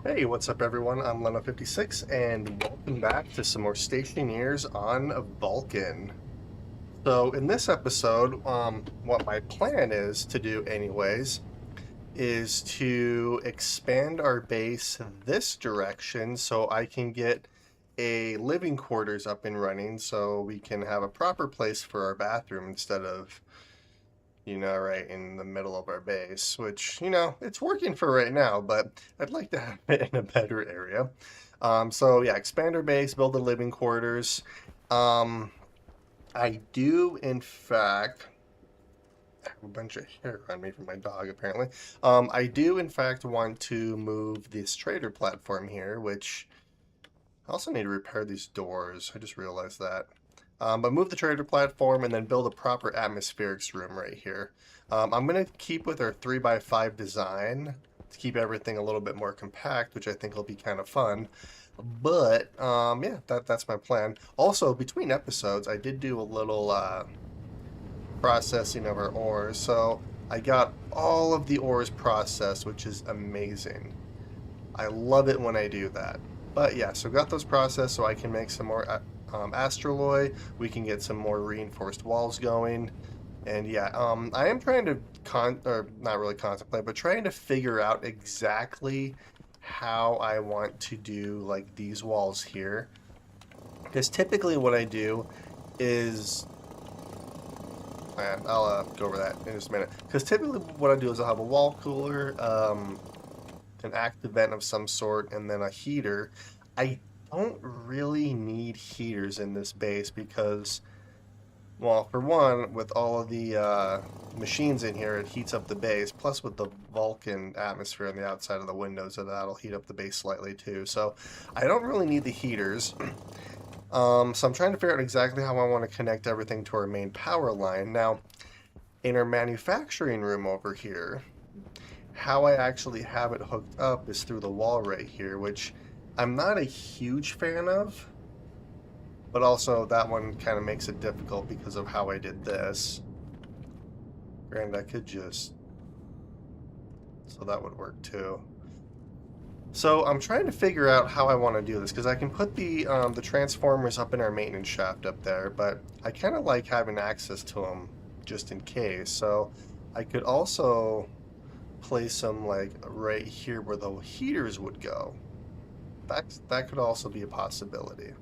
Hey, what's up everyone? I'm Leno56 and welcome back to some more Stationeers on Vulcan. So in this episode, what my plan is to do anyways, is to expand our base this direction so I can get a living quarters up and running so we can have a proper place for our bathroom instead of right in the middle of our base, which, it's working for right now, but I'd like to have it in a better area. So yeah, expand our base, build the living quarters. Um, I do, in fact, I have a bunch of hair on me from my dog, apparently. I do, in fact, want to move this trader platform here, which I also need to repair these doors. I just realized that. But move the trader platform and then build a proper atmospherics room right here. I'm going to keep with our 3x5 design to keep everything a little bit more compact, which I think will be kind of fun. But yeah, that's my plan. Also, between episodes, I did do a little processing of our ores. So I got all of the ores processed, which is amazing. I love it when I do that. But yeah, so got those processed so I can make some more astroloy. We can get some more reinforced walls going. And yeah, I am trying to or not really contemplate, but trying to figure out exactly how I want to do like these walls here. Because typically what I do is I'll go over that in just a minute. Because typically what I do is I'll have a wall cooler, an active vent of some sort, and then a heater. I don't really need heaters in this base because, well, for one, with all of the machines in here, it heats up the base. Plus, with the Vulcan atmosphere on the outside of the windows, so that'll heat up the base slightly too. So I don't really need the heaters. So I'm trying to figure out exactly how I want to connect everything to our main power line. Now, in our manufacturing room over here, how I actually have it hooked up is through the wall right here, which I'm not a huge fan of, but also that one kind of makes it difficult because of how I did this. Granted, I could just... so that would work too. So I'm trying to figure out how I want to do this, because I can put the transformers up in our maintenance shaft up there, but I kind of like having access to them just in case. So I could also place them like right here where the heaters would go. That could also be a possibility.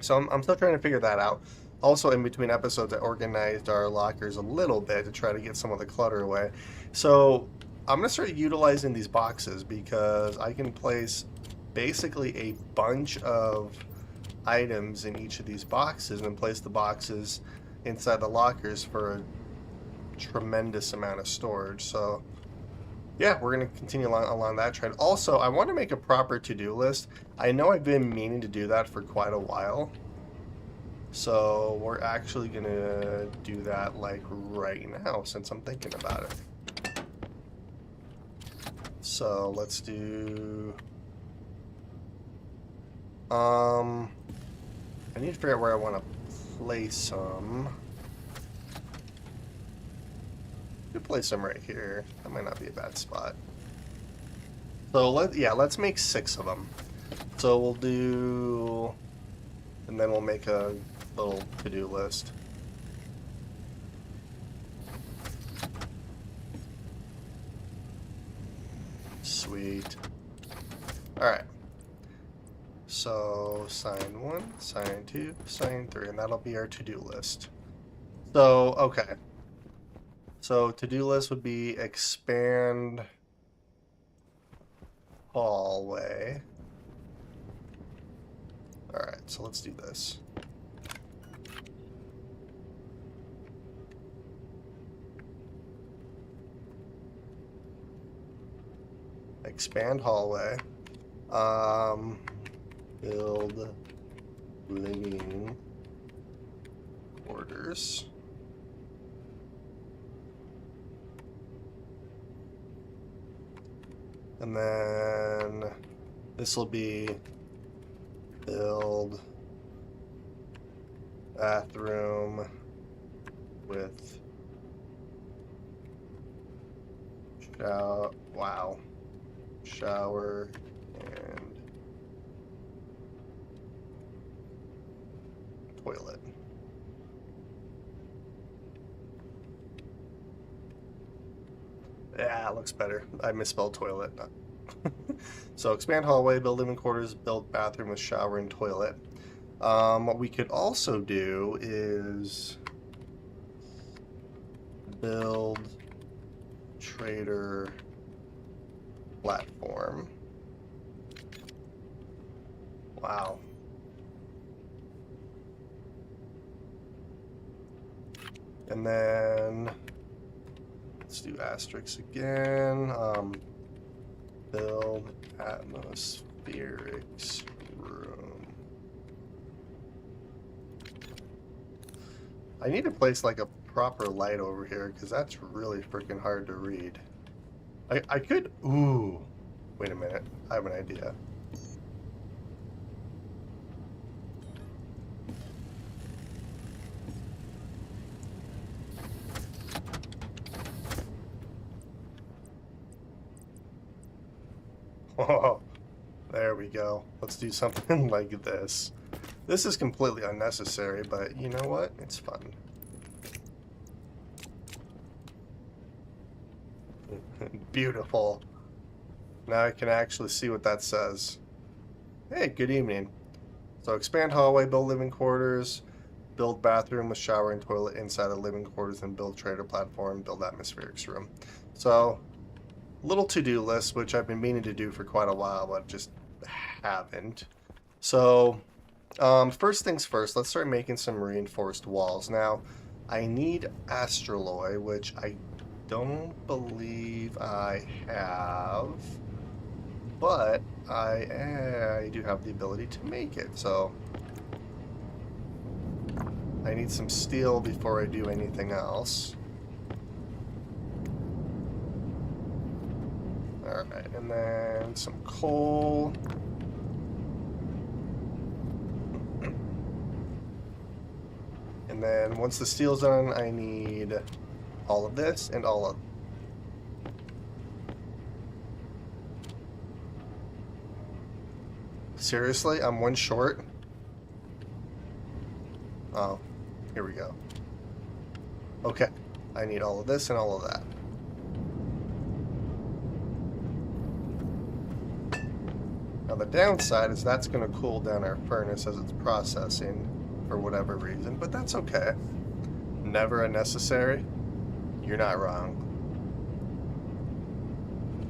So I'm still trying to figure that out. Also, in between episodes, I organized our lockers a little bit to try to get some of the clutter away. So I'm going to start utilizing these boxes because I can place basically a bunch of items in each of these boxes and place the boxes inside the lockers for a tremendous amount of storage. So yeah, we're going to continue along that trend. Also, I want to make a proper to-do list. I know I've been meaning to do that for quite a while. So we're actually going to do that like right now since I'm thinking about it. So let's do... I need to figure out where I want to place them. Could place them right here. That might not be a bad spot. So let's make 6 of them. So we'll do, and then we'll make a little to-do list. Sweet. All right. So sign 1, sign 2, sign 3, and that'll be our to-do list. So okay. So to-do list would be expand hallway. Alright, so let's do this. Expand hallway. Build living quarters. And then this will be build bathroom with shower, shower toilet. Yeah, it looks better. I misspelled toilet. So expand hallway, build living quarters, build bathroom with shower and toilet. What we could also do is build trader platform. Wow. And then let's do asterisks again. Build atmospherics room. I need to place like a proper light over here because that's really freaking hard to read. I could. Ooh. Wait a minute. I have an idea. Oh, there we go. Let's do something like this. This is completely unnecessary, but you know what? It's fun. Beautiful. Now I can actually see what that says. Hey, good evening. So expand hallway, build living quarters, build bathroom with shower and toilet inside the living quarters, and build trader platform, build atmospherics room. So, little to-do list, which I've been meaning to do for quite a while, but just haven't. So, first things first, let's start making some reinforced walls. Now, I need astraloy, which I don't believe I have, but I do have the ability to make it. So, I need some steel before I do anything else. Alright, and then some coal. And then once the steel's done, I need all of this and all of... Seriously? I'm one short? Oh, here we go. Okay, I need all of this and all of that. Now the downside is that's going to cool down our furnace as it's processing for whatever reason, but that's okay. Never unnecessary. You're not wrong.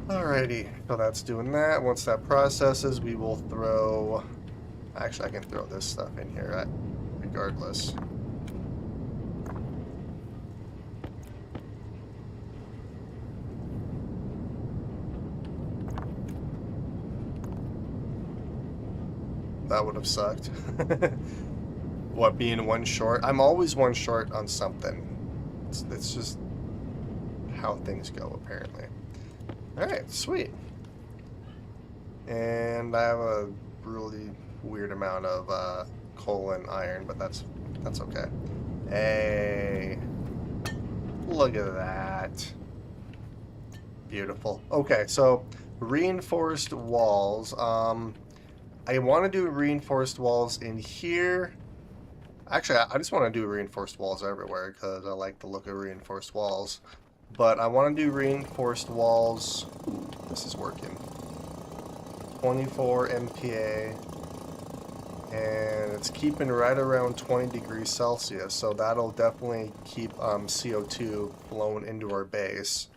Alrighty, so that's doing that. Once that processes, we will throw... Actually, I can throw this stuff in here regardless. That would have sucked. What, being one short? I'm always one short on something. It's just how things go, apparently. Alright, sweet. And I have a really weird amount of coal and iron, but that's okay. Hey, look at that. Beautiful. Okay, so reinforced walls. I want to do reinforced walls in here. Actually, I just want to do reinforced walls everywhere because I like the look of reinforced walls. But I want to do reinforced walls. Ooh, this is working. 24 MPa. And it's keeping right around 20 degrees Celsius. So that'll definitely keep CO2 blown into our base.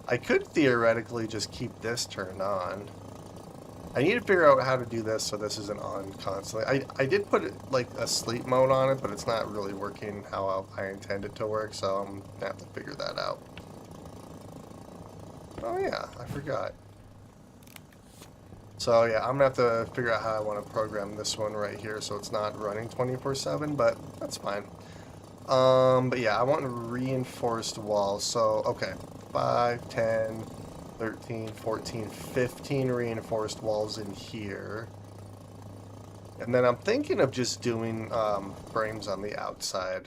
I could theoretically just keep this turned on. I need to figure out how to do this so this isn't on constantly. I did put it like a sleep mode on it, but it's not really working how I intend it to work, so I'm going to have to figure that out. Oh yeah, I forgot. So yeah, I'm going to have to figure out how I want to program this one right here so it's not running 24/7, but that's fine. But yeah, I want reinforced walls. So, okay, 5, 10... 13, 14, 15 reinforced walls in here. And then I'm thinking of just doing frames on the outside.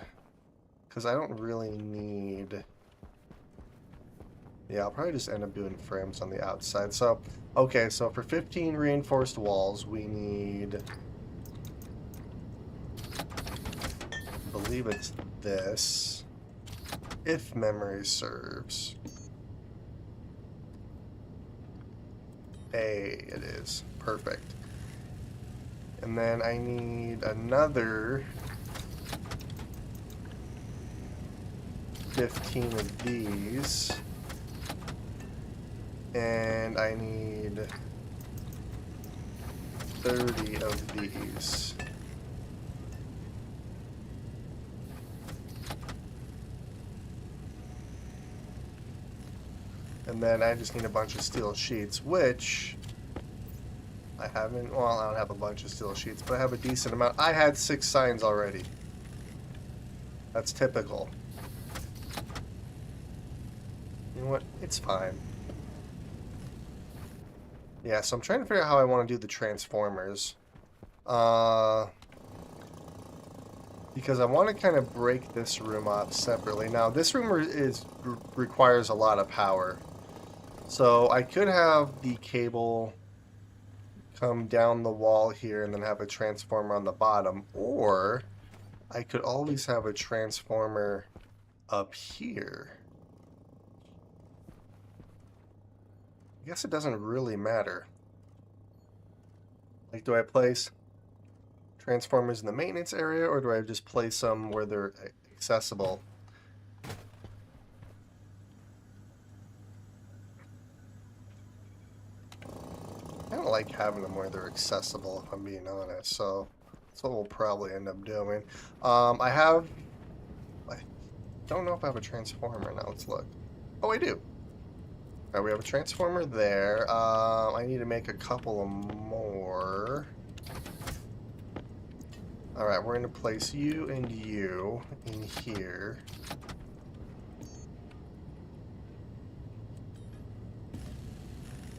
Because I don't really need... Yeah, I'll probably just end up doing frames on the outside. So, okay, so for 15 reinforced walls, we need believe it's this, if memory serves. Hey, it is. Perfect. And then I need another 15 of these. And I need 30 of these. And then I just need a bunch of steel sheets, which I haven't, well, I don't have a bunch of steel sheets, but I have a decent amount. I had 6 signs already. That's typical. You know what? It's fine. Yeah, so I'm trying to figure out how I want to do the Transformers. Because I want to kind of break this room up separately. Now, this room requires a lot of power. So I could have the cable come down the wall here and then have a transformer on the bottom, or I could always have a transformer up here. I guess it doesn't really matter. Like, do I place transformers in the maintenance area, or do I just place them where they're accessible? I don't like having them where they're accessible, if I'm being honest, so that's what we'll probably end up doing. I don't know if I have a transformer. Now let's look. Oh, I do. Alright, we have a transformer there. I need to make a couple of more. Alright, we're going to place you and you in here.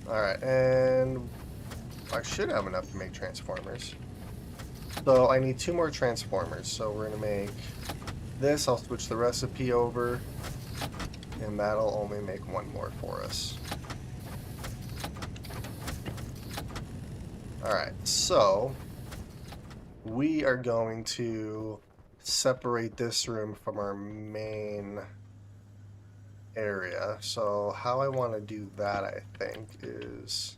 Alright, and I should have enough to make transformers. So I need 2 more transformers. So we're going to make this. I'll switch the recipe over, and that'll only make 1 more for us. Alright, so we are going to separate this room from our main area. So how I want to do that, I think, is...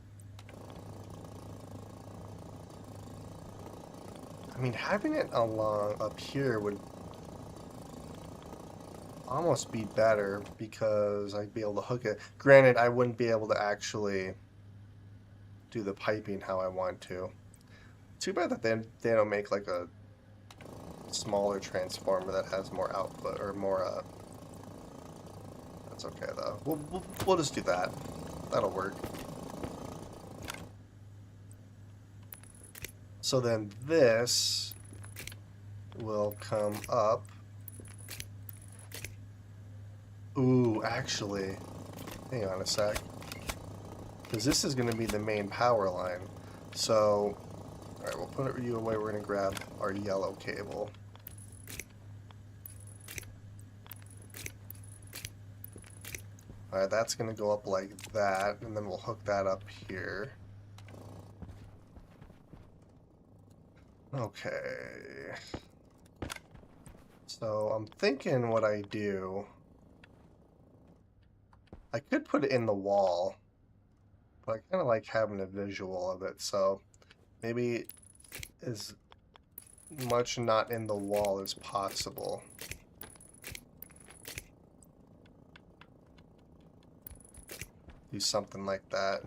I mean, having it along up here would almost be better because I'd be able to hook it. Granted, I wouldn't be able to actually do the piping how I want to. Too bad that they don't make like a smaller transformer that has more output or more. That's okay though. We'll just do that. That'll work. So then this will come up. Ooh, actually, hang on a sec. Because this is going to be the main power line. So, alright, we'll put you away. We're going to grab our yellow cable. Alright, that's going to go up like that, and then we'll hook that up here. Okay. So, I'm thinking what I do... I could put it in the wall, but I kind of like having a visual of it, so maybe as much not in the wall as possible. Do something like that.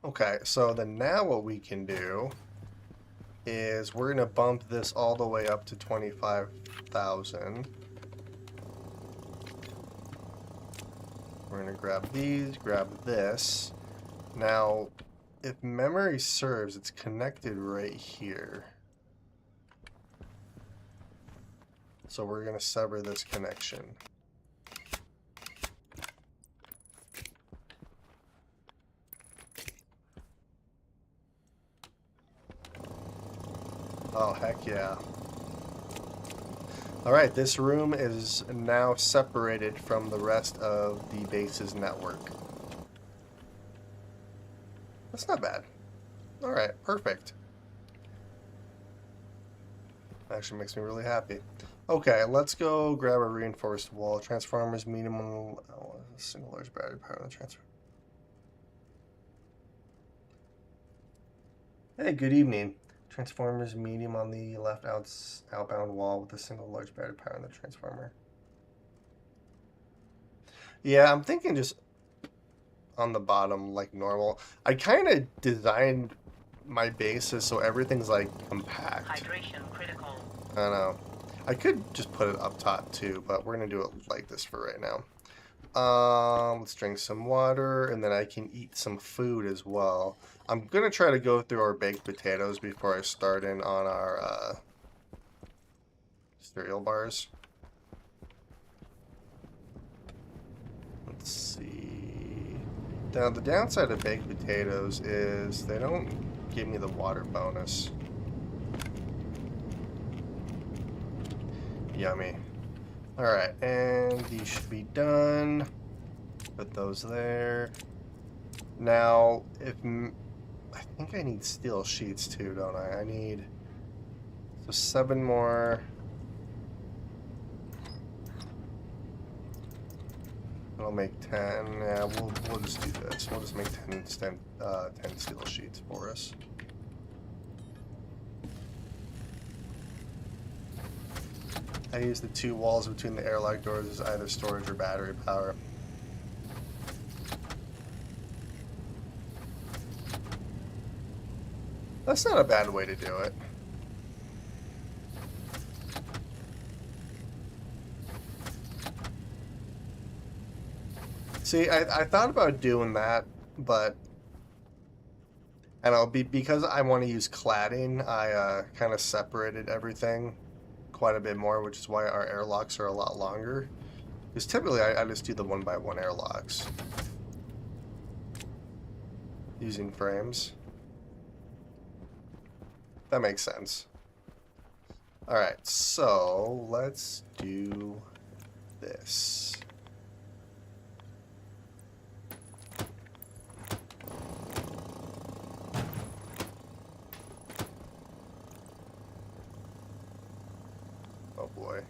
Okay, so then now what we can do is we're going to bump this all the way up to 25,000. We're going to grab these, grab this. Now, if memory serves, it's connected right here. So we're going to sever this connection. Oh, heck yeah. Alright, this room is now separated from the rest of the base's network. That's not bad. Alright, perfect. Actually makes me really happy. Okay, let's go grab a reinforced wall. Transformers medium on a single large battery power on the transfer. Hey, good evening. Transformers medium on the left outbound wall with a single large battery power on the transformer. Yeah, I'm thinking just on the bottom like normal. I kind of designed my bases so everything's like compact. Hydration critical. I don't know. I could just put it up top too, but we're gonna do it like this for right now. Let's drink some water, and then I can eat some food as well. I'm gonna try to go through our baked potatoes before I start in on our cereal bars. Let's see. Now, the downside of baked potatoes is they don't give me the water bonus. Yummy. Alright, and these should be done. Put those there. Now, I think I need steel sheets too, don't I? I need... So 7 more. I'll make 10. Yeah, we'll just do this. We'll just make 10 steel sheets for us. I use the 2 walls between the airlock doors as either storage or battery power. That's not a bad way to do it. See, I thought about doing that, but because I want to use cladding, I kind of separated everything quite a bit more, which is why our airlocks are a lot longer. Because typically I just do the 1x1 airlocks using frames. That makes sense. Alright, so let's do this. Oh boy.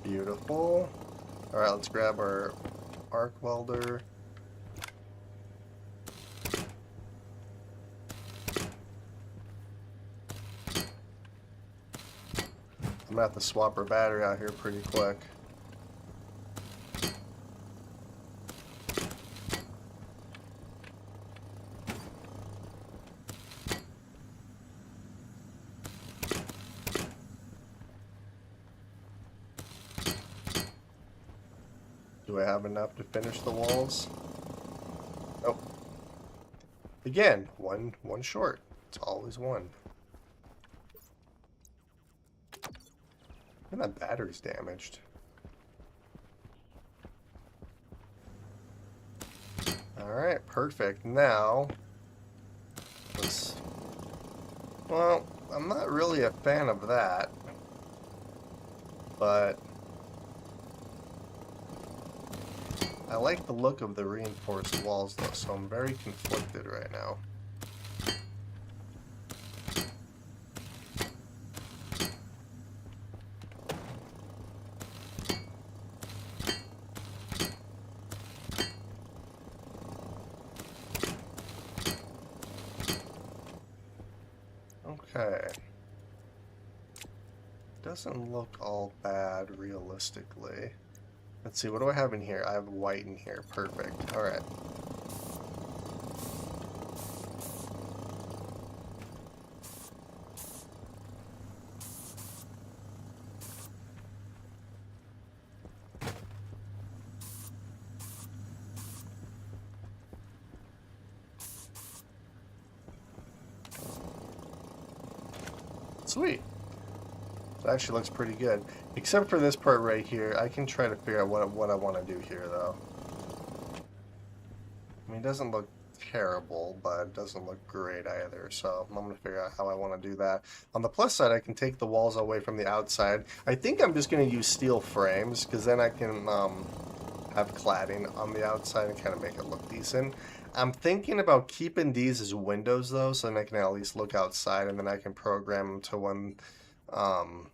Beautiful. Alright, let's grab our arc welder. I'm gonna have to swap our battery out here pretty quick. Do I have enough to finish the walls? Nope. Again, one short. It's always one. And that battery's damaged. Alright, perfect. Now, well, I'm not really a fan of that, but I like the look of the reinforced walls though, so I'm very conflicted right now. Okay. Doesn't look all bad realistically. Let's see, what do I have in here? I have white in here. Perfect. Alright. Sweet. It actually looks pretty good. Except for this part right here. I can try to figure out what I want to do here, though. I mean, it doesn't look terrible, but it doesn't look great either. So I'm gonna figure out how I want to do that. On the plus side, I can take the walls away from the outside. I think I'm just gonna use steel frames because then I can have cladding on the outside and kind of make it look decent. I'm thinking about keeping these as windows though, so then I can at least look outside, and then I can program them to when. Um,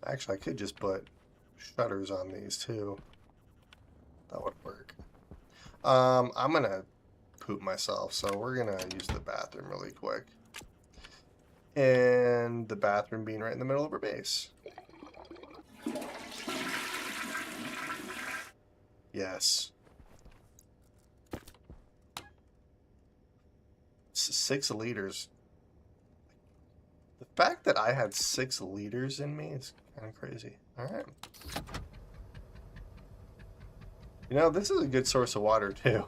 Actually, I could just put shutters on these too. That would work. I'm gonna poop myself, so we're gonna use the bathroom really quick. And the bathroom being right in the middle of our base. Yes. 6 liters. The fact that I had 6 liters in me is kind of crazy. Alright. You know, this is a good source of water too.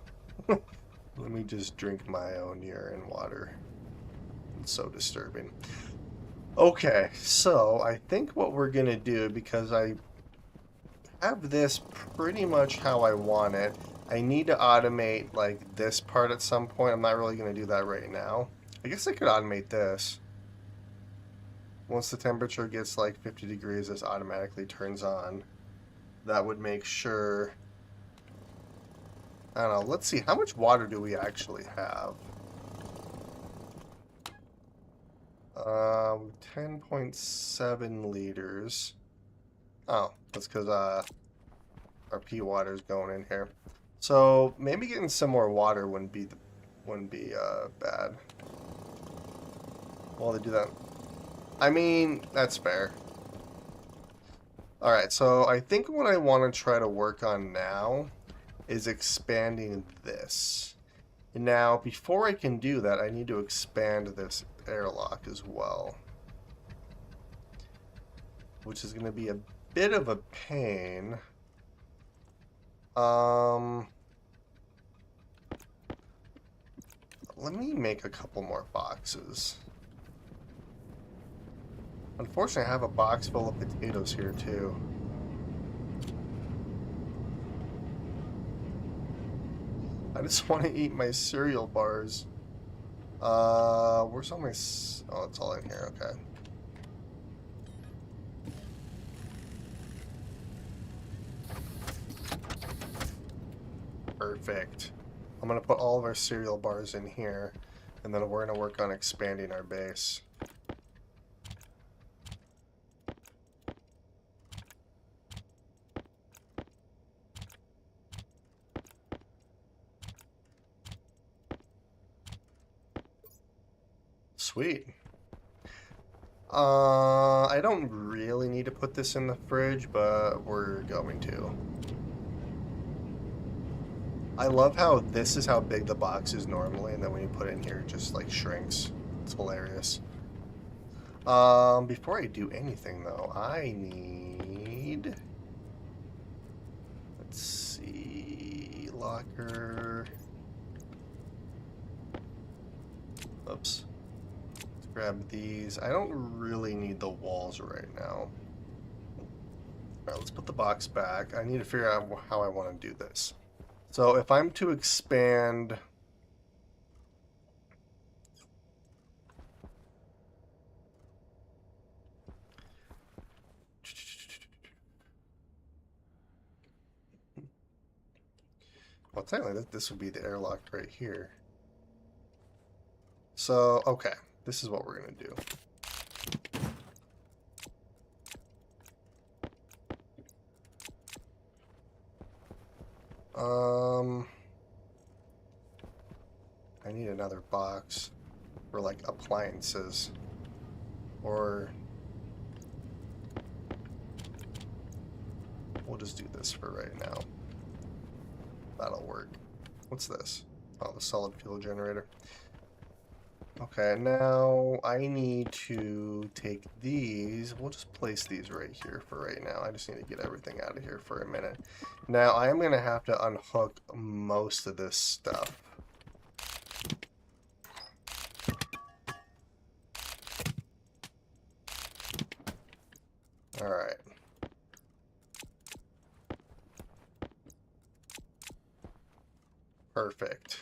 Let me just drink my own urine water. It's so disturbing. Okay, so I think what we're gonna do, because I have this pretty much how I want it, I need to automate like this part at some point. I'm not really gonna do that right now. I guess I could automate this. Once the temperature gets like 50 degrees, this automatically turns on. That would make sure. I don't know, let's see, how much water do we actually have? 10.7 liters. Oh, that's because our pea water is going in here. So maybe getting some more water wouldn't be bad. While they do that, I mean, that's fair. All right, so I think what I want to try to work on now is expanding this. Now, before I can do that, I need to expand this airlock as well, which is going to be a bit of a pain. Let me make a couple more boxes. Unfortunately, I have a box full of potatoes here too. I just want to eat my cereal bars. Where's all my... Oh, it's all in here, okay. Perfect. I'm going to put all of our cereal bars in here, and then we're going to work on expanding our base. Sweet. I don't really need to put this in the fridge, but we're going to. I love how this is how big the box is normally, and then when you put it in here, it just like shrinks. It's hilarious. Before I do anything though, I need... Let's see... Locker... Oops. Let's grab these. I don't really need the walls right now. Alright, let's put the box back. I need to figure out how I want to do this. So if I'm to expand... Well, technically, this would be the airlock right here. So, okay. This is what we're going to do. I need another box for, like, appliances. Or... We'll just do this for right now. That'll work. What's this? Oh, the solid fuel generator. Okay, now I need to take these. We'll just place these right here for right now. I just need to get everything out of here for a minute. Now, I am going to have to unhook most of this stuff. Alright. Perfect.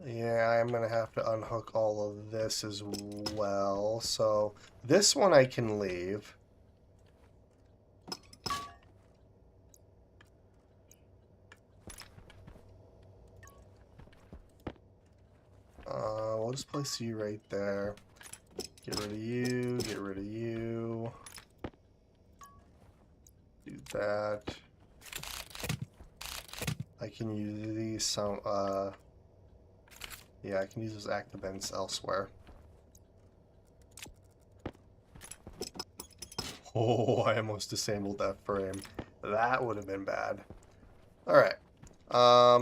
Yeah, I'm gonna have to unhook all of this as well. So this one I can leave. We'll just place you right there. Get rid of you, get rid of you. Do that. I can use these some, yeah, I can use those active vents elsewhere. Oh, I almost disabled that frame. That would have been bad. Alright.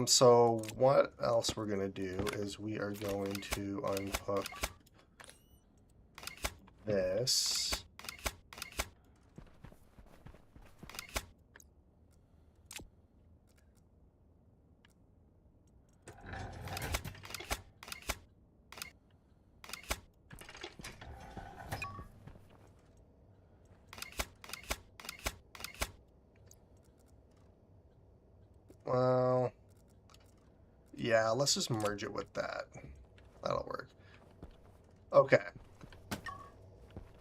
So what else we're gonna do is we are going to unhook this. Well, yeah, let's just merge it with that. That'll work. Okay.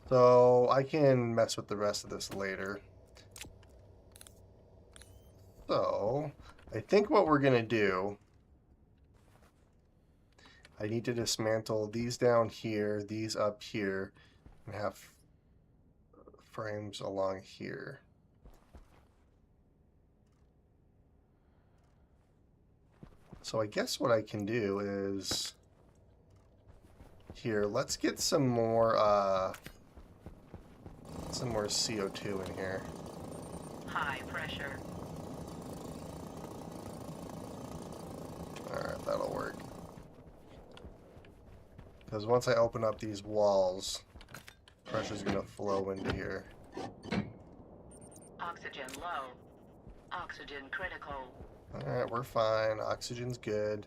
So I can mess with the rest of this later. So I think what we're gonna do, I need to dismantle these down here, these up here, and have frames along here. So I guess what I can do is here, let's get some more CO2 in here. High pressure. Alright, that'll work. Because once I open up these walls, pressure's gonna flow into here. Oxygen low. Oxygen critical. Alright, we're fine. Oxygen's good.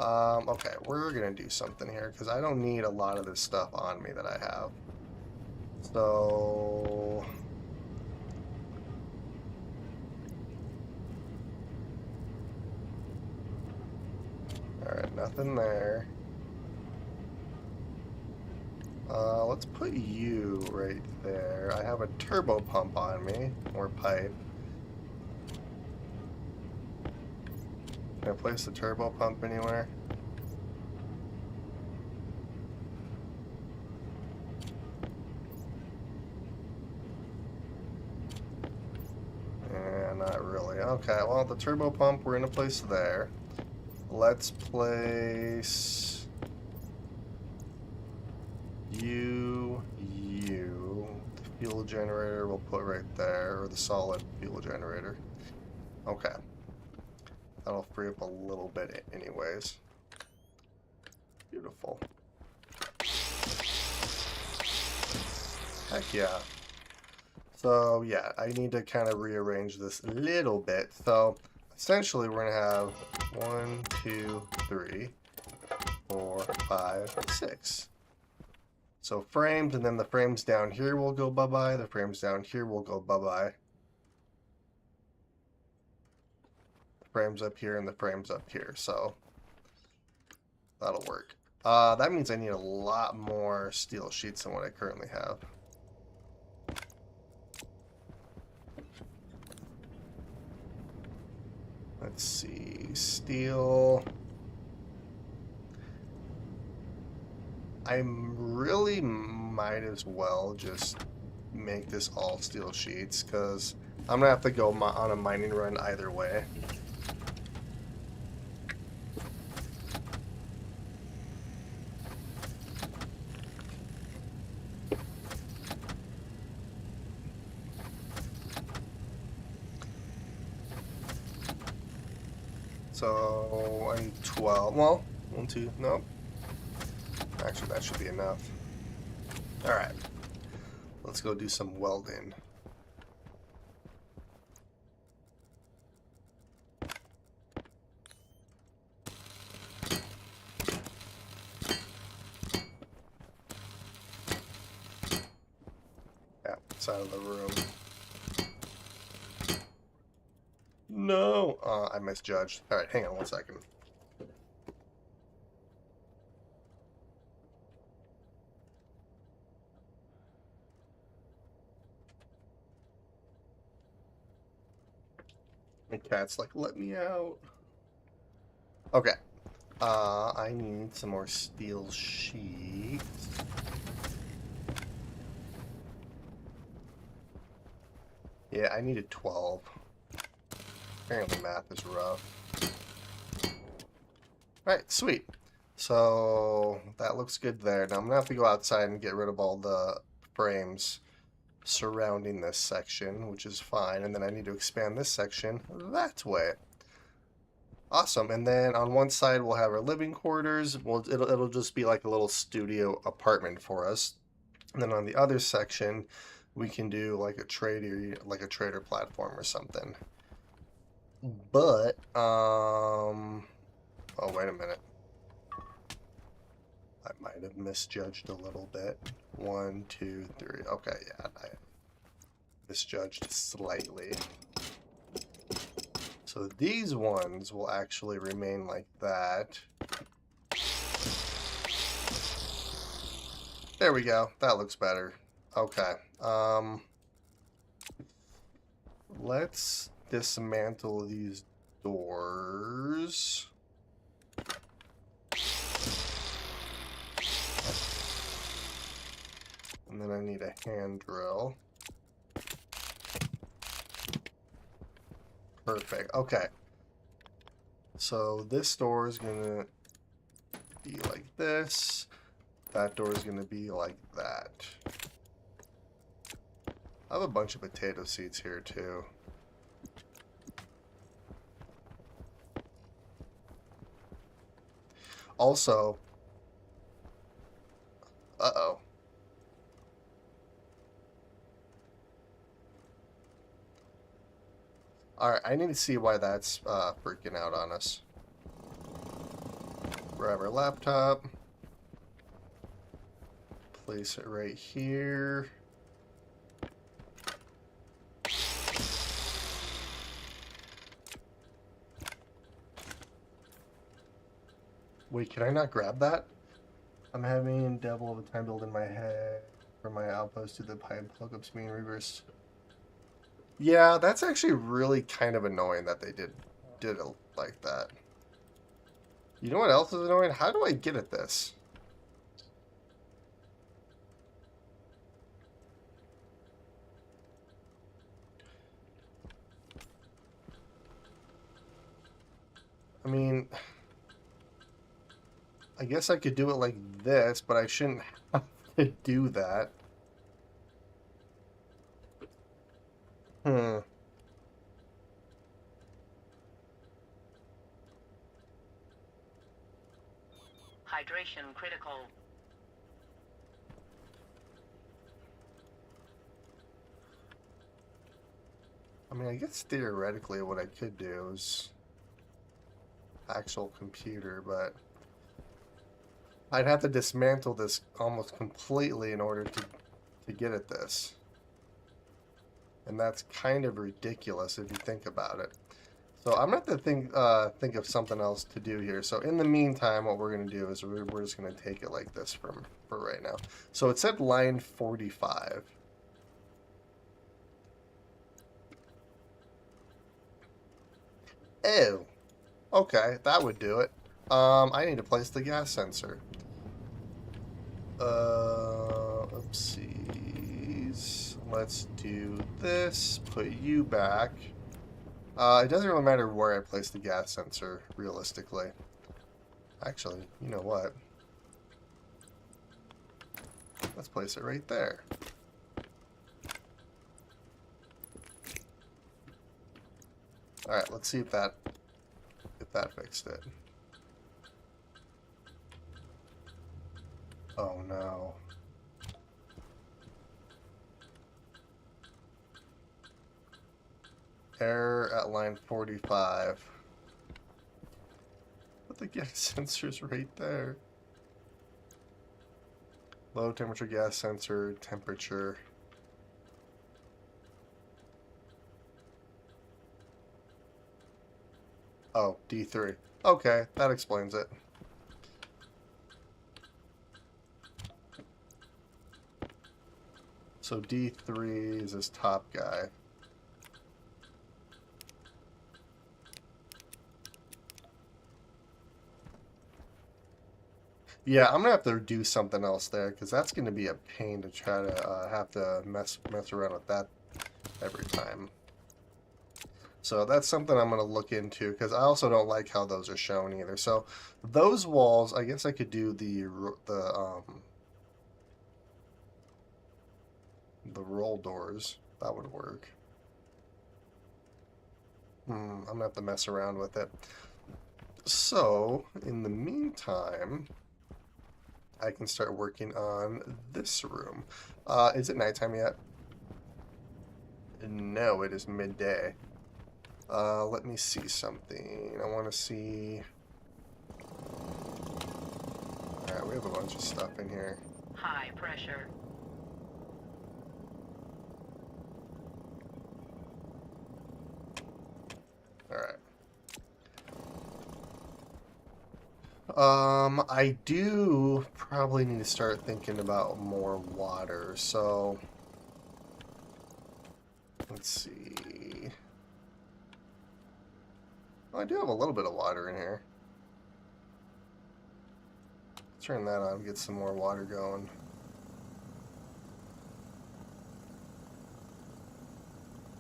Okay, we're gonna do something here, because I don't need a lot of this stuff on me that I have. So... Alright, nothing there. Let's put you right there. I have a turbo pump on me, or pipe. Can I place the turbo pump anywhere? Yeah, not really. Okay, well, the turbo pump, we're in a place there. Let's place... You. The fuel generator we'll put right there, or the solid fuel generator. Okay. That'll free up a little bit anyways. Beautiful. Heck yeah. So yeah, I need to kind of rearrange this a little bit. So essentially we're gonna have 1, 2, 3, 4, 5, 6. So frames, and then the frames down here will go bye-bye. The frames down here will go bye-bye. The frames up here and the frames up here. So that'll work. That means I need a lot more steel sheets than what I currently have. Let's see. Steel. I really might as well just make this all steel sheets, because I'm gonna have to go on a mining run either way. So I need 12. Well, 1, 2, nope. Actually, that should be enough. Alright. Let's go do some welding. Yeah, side of the room. No! I misjudged. Alright, hang on one second. My cat's like, let me out. Okay. I need some more steel sheets. Yeah, I needed 12. Apparently math is rough. Alright, sweet. So, that looks good there. Now I'm gonna have to go outside and get rid of all the frames surrounding this section, which is fine. And then I need to expand this section that way. Awesome. And then on one side we'll have our living quarters. Well, it'll just be like a little studio apartment for us. And then on the other section, we can do like a trader platform or something. But oh, wait a minute. I might have misjudged a little bit. 1, 2, 3. Okay, yeah, I misjudged slightly. So these ones will actually remain like that. There we go. That looks better. Okay. Let's dismantle these doors. And then I need a hand drill. Perfect. Okay. So this door is going to be like this. That door is going to be like that. I have a bunch of potato seeds here too. Also, uh-oh. Alright, I need to see why that's freaking out on us. Grab our laptop. Place it right here. Wait, can I not grab that? I'm having devil of a time build in my head from my outpost to the pipe hookups being reversed. Yeah, that's actually really kind of annoying that they did it like that. You know what else is annoying? How do I get at this? I mean, I guess I could do it like this, but I shouldn't have to do that. Hmm. Hydration critical. I mean, I guess theoretically what I could do is actual computer, but I'd have to dismantle this almost completely in order to get at this. And that's kind of ridiculous if you think about it. So I'm going to have to think of something else to do here. So in the meantime, what we're going to do is we're just going to take it like this for right now. So it said line 45. Oh, okay, that would do it. I need to place the gas sensor. Oopsies. Let's do this. Put you back. It doesn't really matter where I place the gas sensor, realistically. Actually, you know what? Let's place it right there. Alright, let's see if that fixed it. Oh no. Error at line 45. But the gas sensor's right there. Low temperature gas sensor, temperature. Oh, D3. Okay, that explains it. So D3 is this top guy. Yeah, I'm gonna have to do something else there because that's gonna be a pain to try to have to mess around with that every time. So that's something I'm gonna look into because I also don't like how those are shown either. So those walls, I guess I could do the roll doors. That would work. I'm gonna have to mess around with it. So in the meantime, I can start working on this room. Is it nighttime yet? No, it is midday. Let me see something. I want to see... Alright, we have a bunch of stuff in here. High pressure. Alright. I do probably need to start thinking about more water, so... Let's see... Oh, I do have a little bit of water in here. Turn that on, get some more water going.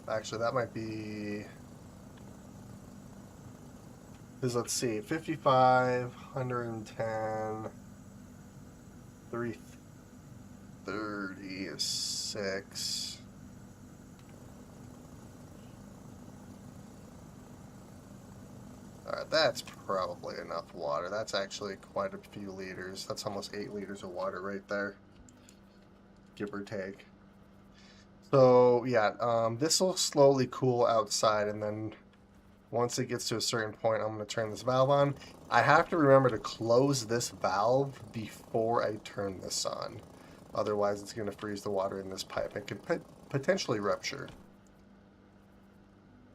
Actually, that might be... Because let's see, 55, 110, 330 is 6. Alright, that's probably enough water. That's actually quite a few liters. That's almost 8 liters of water right there, give or take. So, yeah, this will slowly cool outside, and then once it gets to a certain point, I'm going to turn this valve on. I have to remember to close this valve before I turn this on. Otherwise, it's going to freeze the water in this pipe. It could potentially rupture.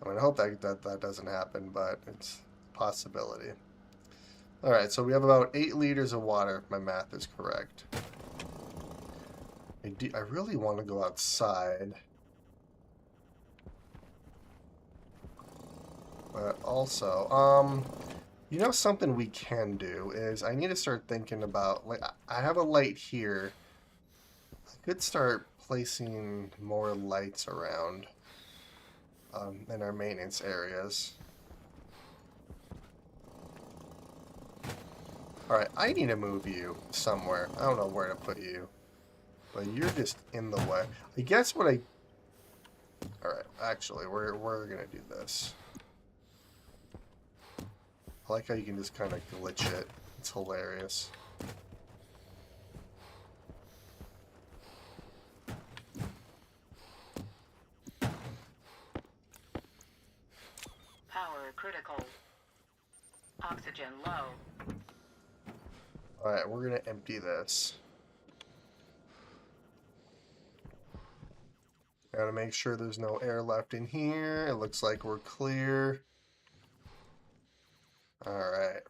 I mean, I hope that doesn't happen, but it's a possibility. Alright, so we have about 8 liters of water, if my math is correct. I really want to go outside. But also, you know something we can do is I need to start thinking about, like, I have a light here. I could start placing more lights around in our maintenance areas. Alright, I need to move you somewhere. I don't know where to put you. But you're just in the way. I guess what I... Alright, actually, we're gonna do this. I like how you can just kind of glitch it. It's hilarious. Power critical. Oxygen low. Alright, we're gonna empty this. Gotta make sure there's no air left in here. It looks like we're clear. Alright.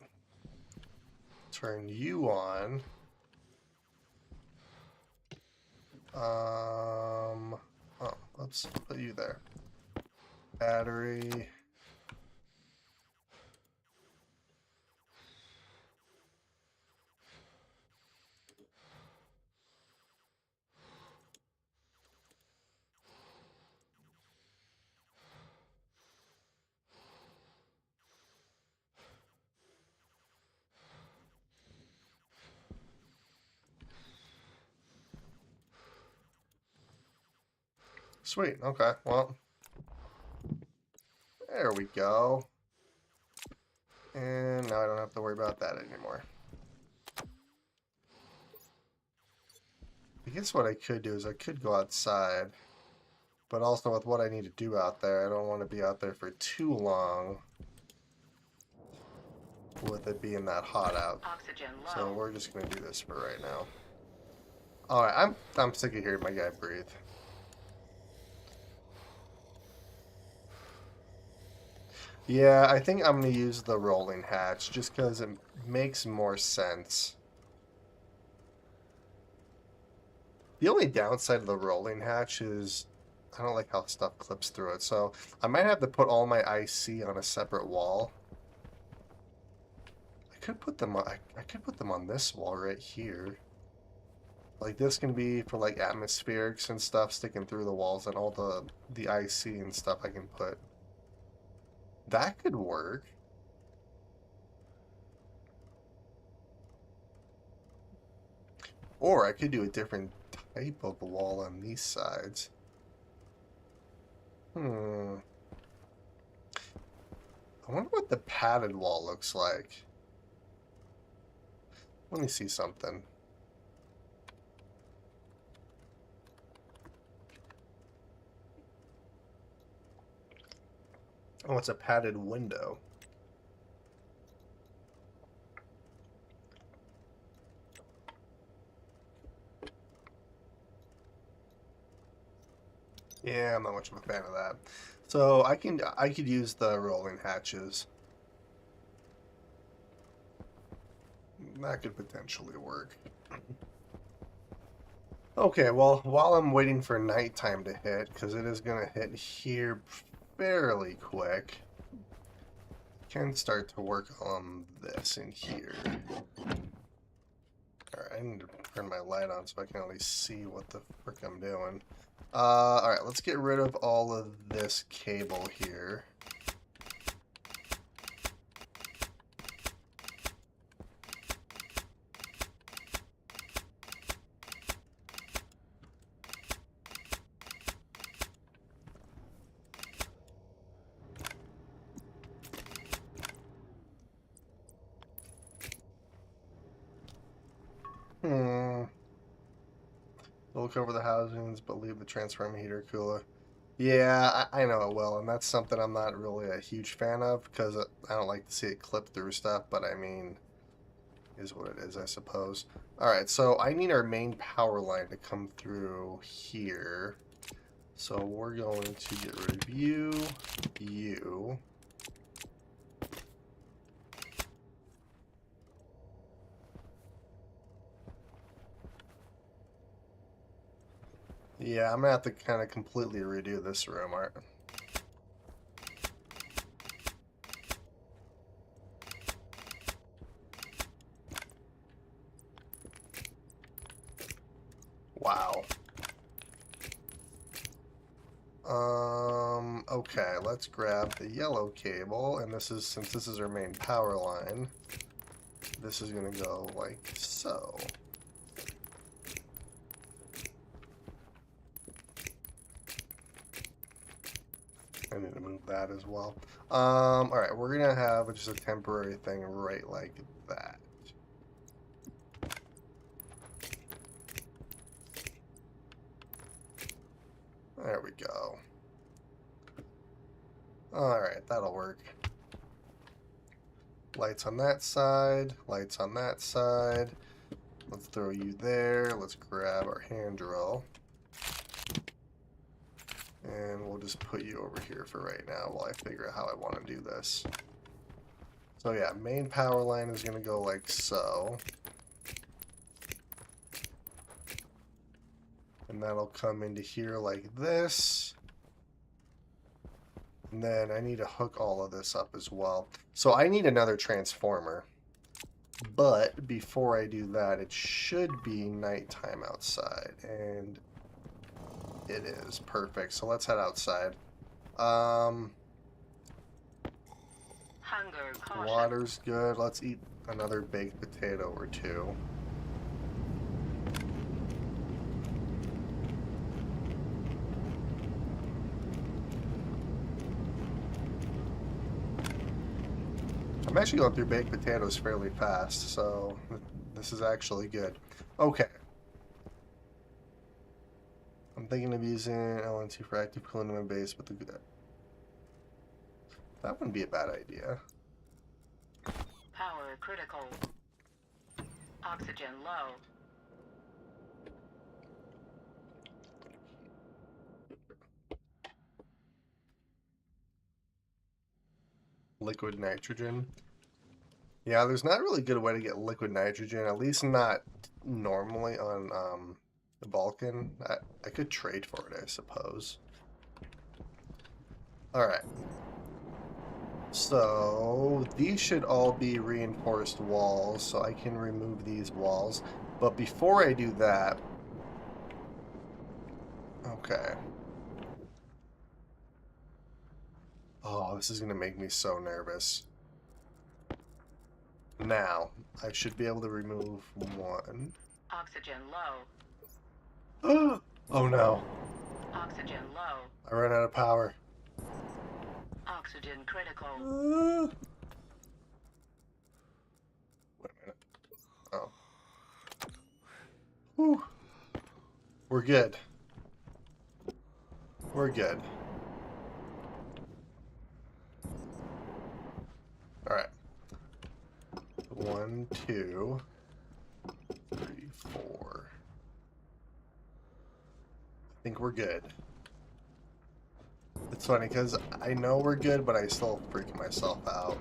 Turn you on. Oh, let's put you there. Battery. Sweet, okay, well. There we go. And now I don't have to worry about that anymore. I guess what I could do is I could go outside. But also with what I need to do out there, I don't want to be out there for too long with it being that hot out. Oxygen low. So we're just going to do this for right now. Alright, I'm sick of hearing my guy breathe. Yeah, I think I'm going to use the rolling hatch just because it makes more sense. The only downside of the rolling hatch is I don't like how stuff clips through it, so I might have to put all my IC on a separate wall. I could put them on, I could put them on this wall right here. Like this can be for like atmospherics and stuff sticking through the walls, and all the IC and stuff I can put. That could work. Or I could do a different type of wall on these sides. Hmm. I wonder what the padded wall looks like. Let me see something. Oh, it's a padded window. Yeah, I'm not much of a fan of that. So I could use the rolling hatches. That could potentially work. Okay, well, while I'm waiting for nighttime to hit, because it is going to hit here fairly quick, I can start to work on this in here. Alright, I need to turn my light on so I can at least see what the frick I'm doing. Alright, let's get rid of all of this cable here. Hmm. Look over the housings, but leave the transformer heater cooler. Yeah, I know it will, and that's something I'm not really a huge fan of because I don't like to see it clip through stuff, but I mean, is what it is, I suppose. Alright, so I need our main power line to come through here. So we're going to get rid of you, you. Yeah, I'm gonna have to kind of completely redo this room, alright? Wow. Okay, let's grab the yellow cable, and this is, since this is our main power line, this is gonna go like so. I need to move that as well. Alright, we're gonna have just a temporary thing right like that. There we go. Alright, that'll work. Lights on that side, lights on that side. Let's throw you there. Let's grab our hand drill. And we'll just put you over here for right now while I figure out how I want to do this. So yeah, main power line is going to go like so. And that'll come into here like this. And then I need to hook all of this up as well. So I need another transformer. But before I do that, it should be nighttime outside. And it is. Perfect. So let's head outside. Hunger caution. Water's good. Let's eat another baked potato or two. I'm actually going through baked potatoes fairly fast, so this is actually good. Okay. I'm thinking of using LNT for active cooling in my base, but that wouldn't be a bad idea. Power critical. Oxygen low. liquid nitrogen. Yeah, there's not really a good way to get liquid nitrogen, at least not normally on the Vulcan. I could trade for it, I suppose. Alright. So, these should all be reinforced walls, so I can remove these walls. But before I do that... Okay. Oh, this is going to make me so nervous. Now, I should be able to remove one. Oxygen low. Oh no. Oxygen low. I ran out of power. Oxygen critical. Wait a minute. Oh. Whew. We're good. We're good. Alright. 1, 2, 3, 4. I think we're good. It's funny because I know we're good, but I still freak myself out.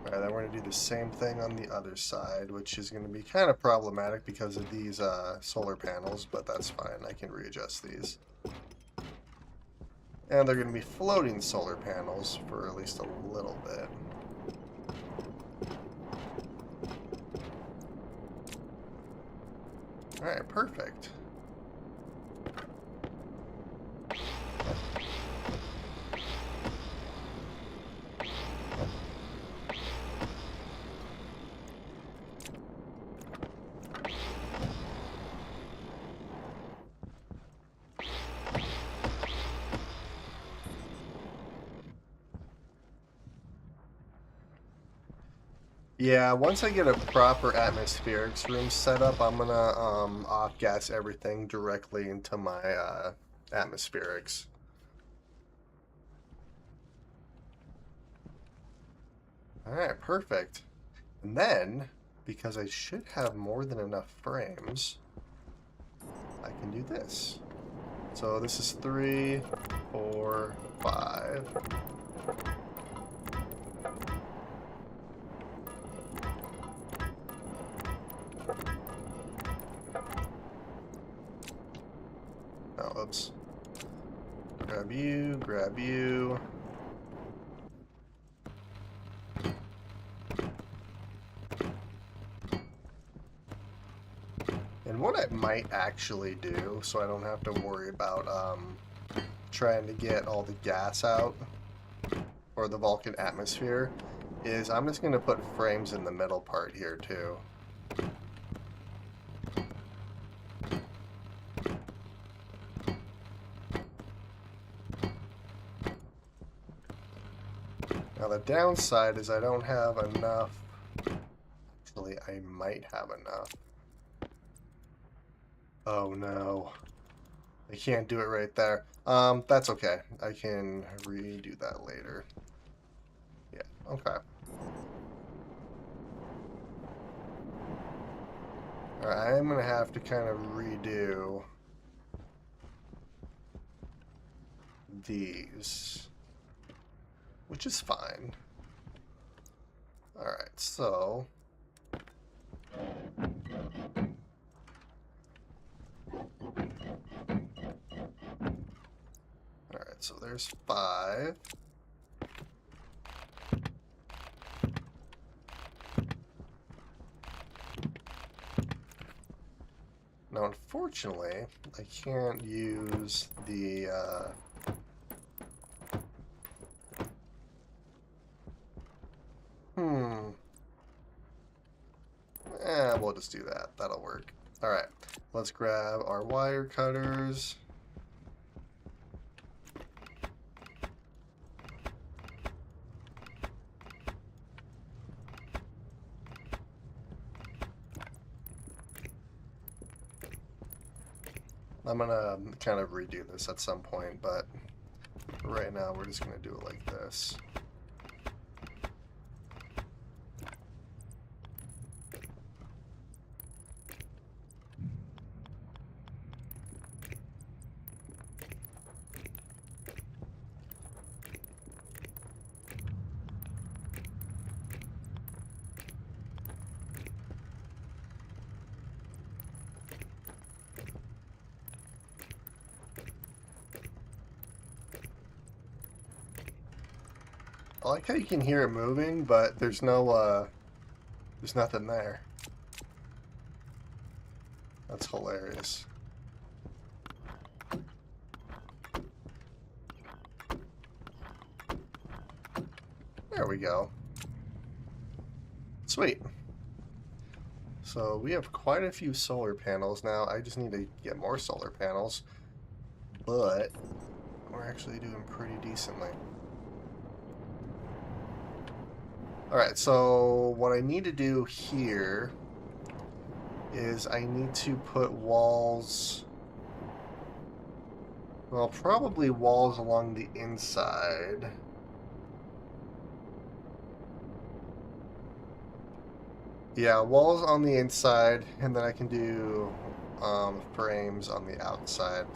Alright, then we're going to do the same thing on the other side, which is going to be kind of problematic because of these solar panels, but that's fine. I can readjust these. And they're going to be floating solar panels for at least a little bit. Alright, perfect. Yeah, once I get a proper atmospherics room set up, I'm gonna off-gas everything directly into my atmospherics. Alright, perfect. And then, because I should have more than enough frames, I can do this. So this is 3, 4, 5. Oh, oops. Grab you, grab you. And what I might actually do, so I don't have to worry about trying to get all the gas out or the Vulcan atmosphere, is I'm just going to put frames in the middle part here too. Now the downside is I don't have enough. Actually, I might have enough. Oh no. I can't do it right there. That's okay. I can redo that later. Yeah, okay. Alright, I'm gonna have to kind of redo these, which is fine. Alright, so so there's 5. Now, unfortunately, I can't use the we'll just do that. That'll work. Alright, let's grab our wire cutters. I'm gonna kind of redo this at some point, but right now we're just gonna do it like this. I like how you can hear it moving, but there's nothing there. That's hilarious. There we go. Sweet. So we have quite a few solar panels now. I just need to get more solar panels, but we're actually doing pretty decently. Alright, so what I need to do here is I need to put walls, well, probably walls along the inside. Yeah, walls on the inside, and then I can do frames on the outside.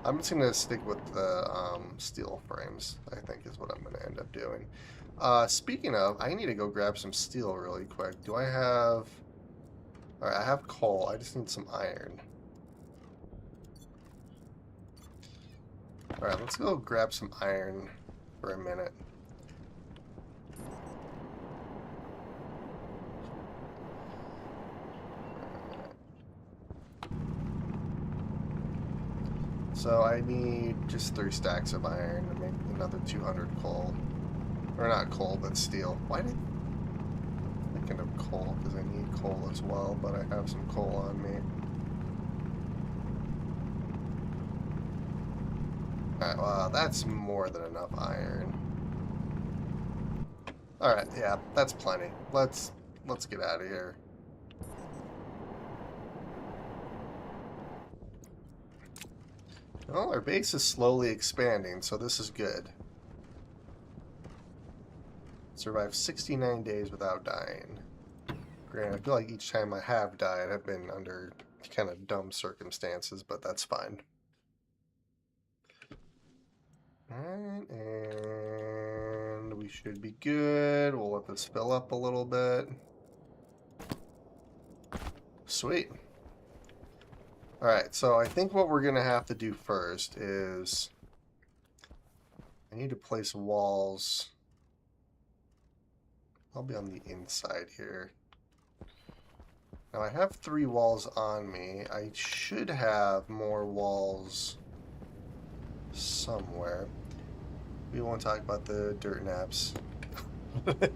I'm just going to stick with the steel frames, I think is what I'm going to end up doing. Speaking of, I need to go grab some steel really quick. Do I have... Alright, I have coal. I just need some iron. Alright, let's go grab some iron for a minute. So I need just 3 stacks of iron and maybe another 200 coal. Or not coal, but steel. Why did... I'm thinking of coal, because I need coal as well, but I have some coal on me. Alright, well, that's more than enough iron. Alright, yeah, that's plenty. Let's get out of here. Well, our base is slowly expanding, so this is good. Survived 69 days without dying. Granted, I feel like each time I have died, I've been under kind of dumb circumstances, but that's fine. Alright, and we should be good. We'll let this fill up a little bit. Sweet. Alright, so I think what we're going to have to do first is... I need to place walls. I'll be on the inside here. Now I have 3 walls on me. I should have more walls somewhere. We won't talk about the dirt naps. Let's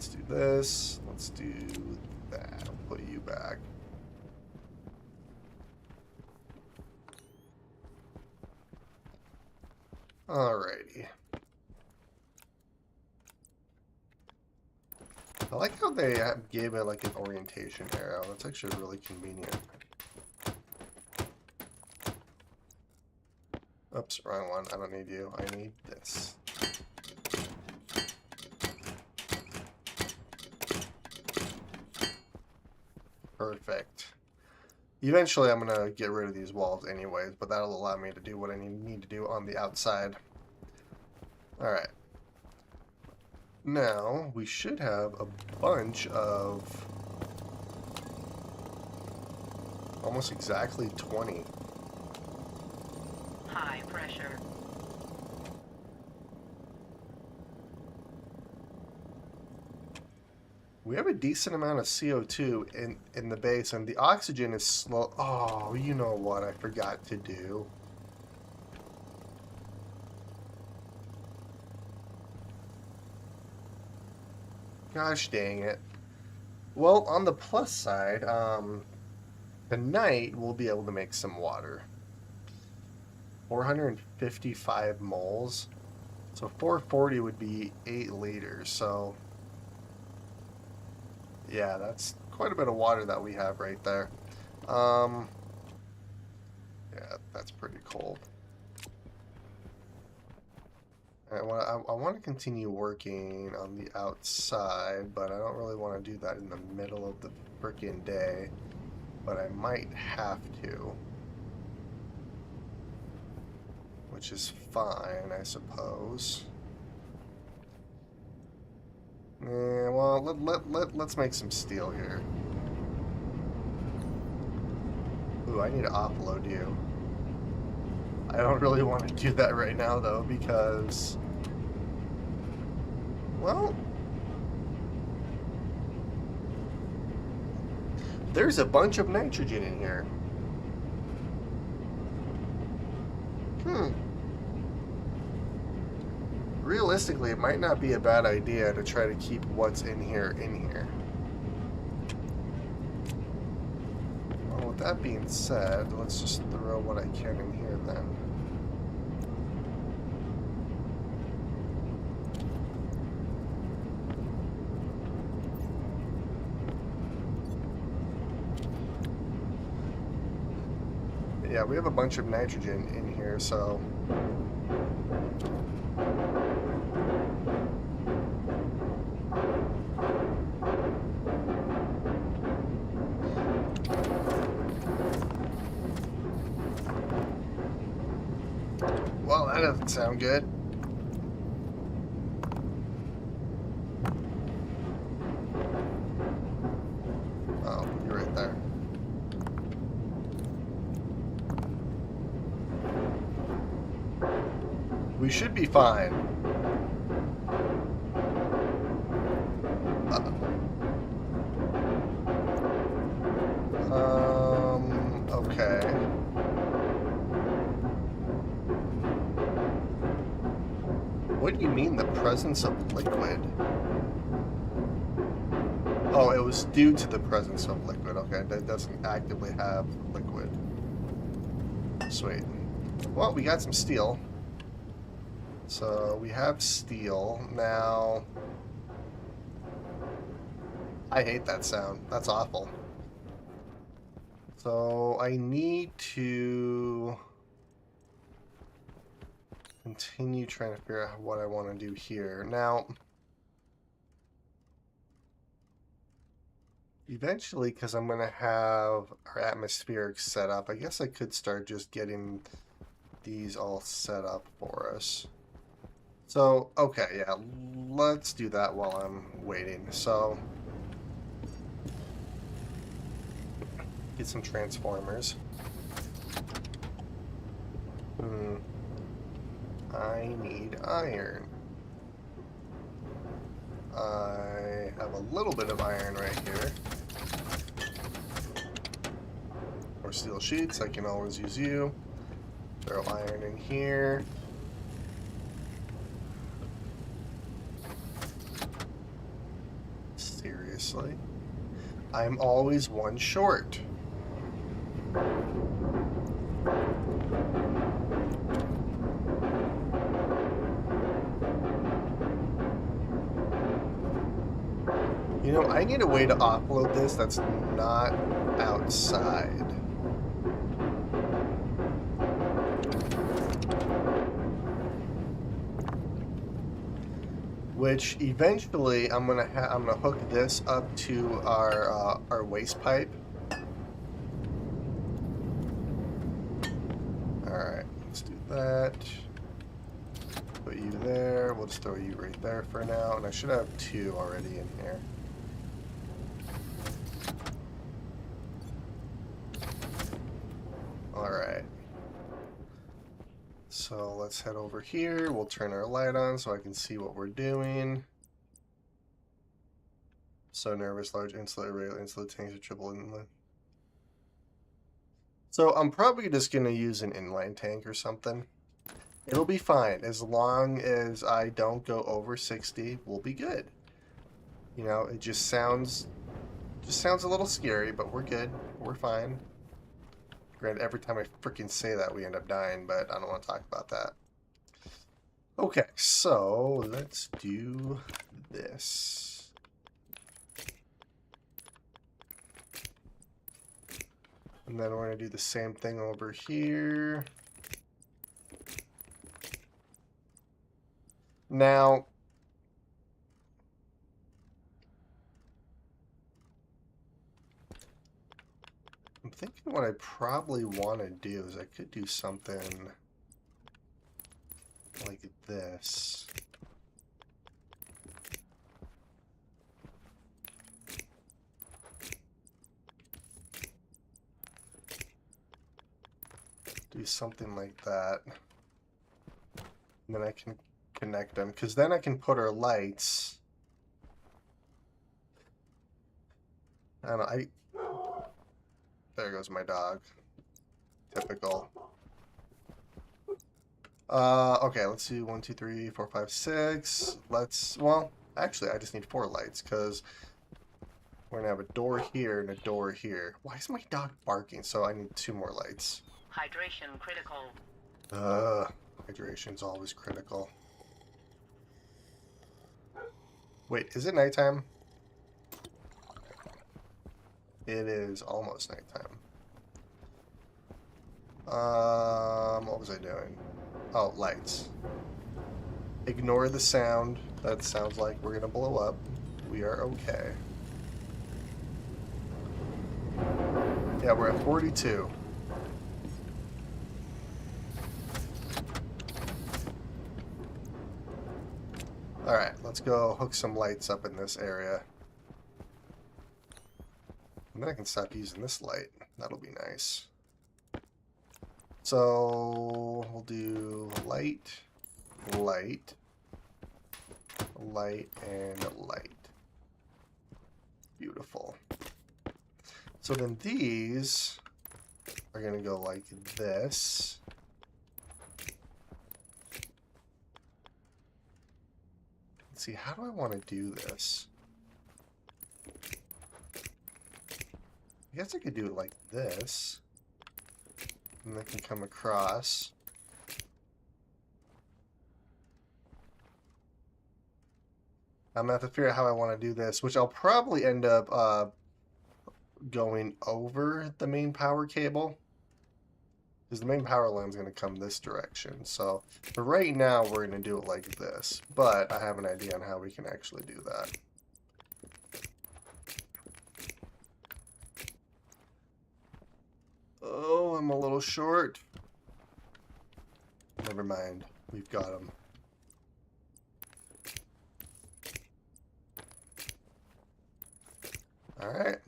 do this. Let's do that. I'll put you back. Alrighty. I like how they gave it like an orientation arrow. That's actually really convenient. Oops, wrong one. I don't need you. I need this. Perfect. Eventually I'm going to get rid of these walls anyways, but that'll allow me to do what I need to do on the outside. Alright. Now, we should have a bunch of... almost exactly 20. High pressure. We have a decent amount of CO2 in the base, and the oxygen is slow. Oh, you know what I forgot to do? Gosh dang it. Well, on the plus side, tonight we'll be able to make some water. 455 moles. So 440 would be 8 liters, so... yeah, that's quite a bit of water that we have right there. Yeah, that's pretty cold. I want to continue working on the outside, but I don't really want to do that in the middle of the frickin' day. But I might have to. Which is fine, I suppose. Yeah, well, let's make some steel here. Ooh, I need to offload you. I don't really want to do that right now, though, because, well, there's a bunch of nitrogen in here. Hmm. Realistically, it might not be a bad idea to try to keep what's in here in here. Well, with that being said, let's just throw what I can in here then. Yeah, we have a bunch of nitrogen in here, so... Well, that doesn't sound good. Oh, you're right there. We should be fine. Okay. What do you mean, the presence of liquid? Oh, it was due to the presence of liquid. Okay, that doesn't actively have liquid. Sweet. Well, we got some steel. So we have steel. Now, I hate that sound. That's awful. So I need to continue trying to figure out what I want to do here. Now, eventually, because I'm going to have our atmospheric set up, I guess I could start just getting these all set up for us. So, okay, yeah, let's do that while I'm waiting. So, get some transformers. I need iron. I have a little bit of iron right here. Or steel sheets, I can always use you. Throw iron in here. Seriously? I'm always one short. You know, I need a way to offload this that's not outside. Which eventually I'm gonna hook this up to our waste pipe. All right, let's do that. Put you there. We'll just throw you right there for now, and I should have two already in here. All right. So let's head over here. We'll turn our light on so I can see what we're doing. So nervous, large insulator rail, insulator tanks, or triple inlet. So I'm probably just going to use an inline tank or something. It'll be fine. As long as I don't go over 60, we'll be good. You know, it just sounds a little scary, but we're good. We're fine. Granted, every time I freaking say that, we end up dying, but I don't want to talk about that. Okay, so let's do this. And then we're going to do the same thing over here. Now, I'm thinking what I probably want to do is I could do something like this. do something like that. And then I can connect them, because then I can put our lights. I don't know, there goes my dog. Typical. Okay, let's do 1, 2, 3, 4, 5, 6. Well, actually, I just need 4 lights, because we're gonna have a door here and a door here. Why is my dog barking? So I need 2 more lights. Hydration critical. Hydration's always critical. Wait, is it nighttime? It is almost nighttime. What was I doing? Oh, lights. Ignore the sound. That sounds like we're gonna blow up. We are okay. Yeah, we're at 42. Alright, let's go hook some lights up in this area. And then I can stop using this light. That'll be nice. So we'll do light, light, light, and light. Beautiful. So then these are going to go like this. Let's see, how do I want to do this? I guess I could do it like this. And they can come across. I'm going to have to figure out how I want to do this, which I'll probably end up going over the main power cable. Because the main power line's going to come this direction. So for right now, we're going to do it like this. But I have an idea on how we can actually do that. Oh, I'm a little short. Never mind. We've got them. Alright.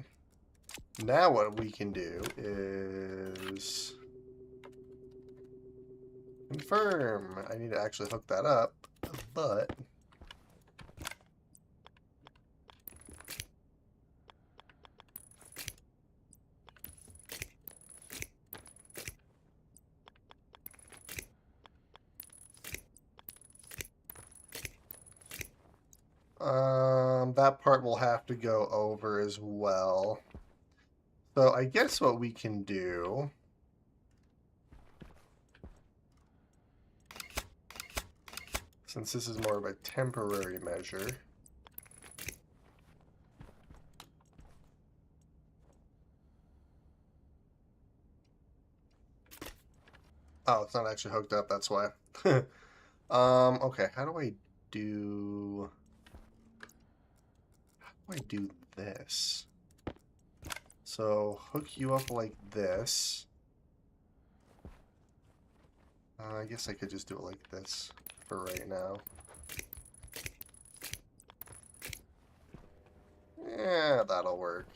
Now what we can do is confirm. I need to actually hook that up, but that part will have to go over as well. So I guess what we can do, since this is more of a temporary measure, oh, it's not actually hooked up, that's why. Okay, how do I do this? So hook you up like this. I guess I could just do it like this for right now. Yeah, that'll work.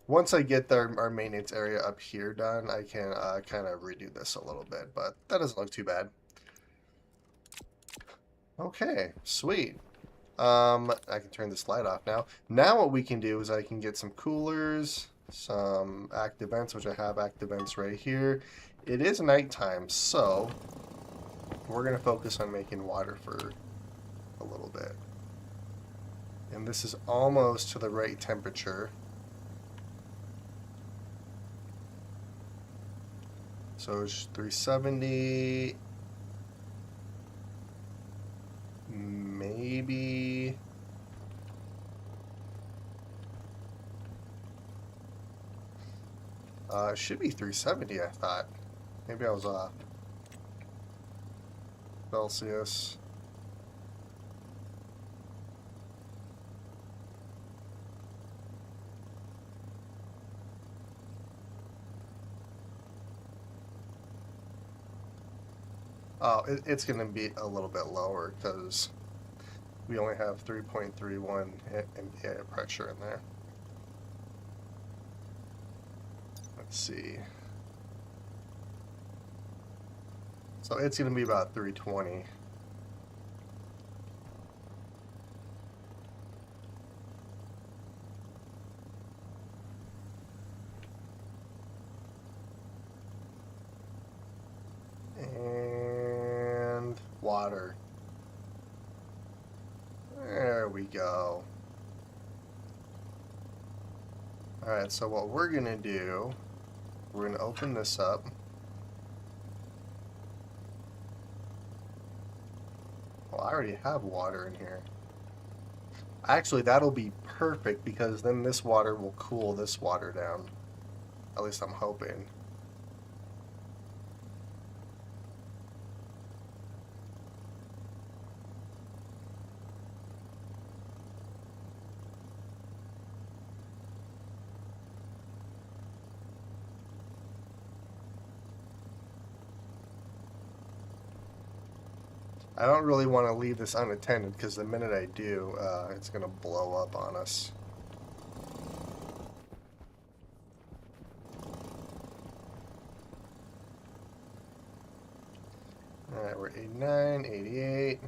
Once I get our maintenance area up here done, I can kind of redo this a little bit, but that doesn't look too bad. Okay, sweet. I can turn this light off now. Now what we can do is I can get some coolers, some active vents, which I have active vents right here. It is nighttime, so we're going to focus on making water for a little bit. And this is almost to the right temperature. So it's 370. Maybe. It should be 370, I thought. Maybe I was off. Celsius. Oh, it's going to be a little bit lower because we only have 3.31 in air pressure in there. Let's see. So it's going to be about 320. And water. There we go. Alright, so what we're going to do, we're going to open this up. Well, I already have water in here. Actually, that'll be perfect because then this water will cool this water down. At least I'm hoping. I don't really want to leave this unattended because the minute I do, it's going to blow up on us. Alright, we're 89, 88.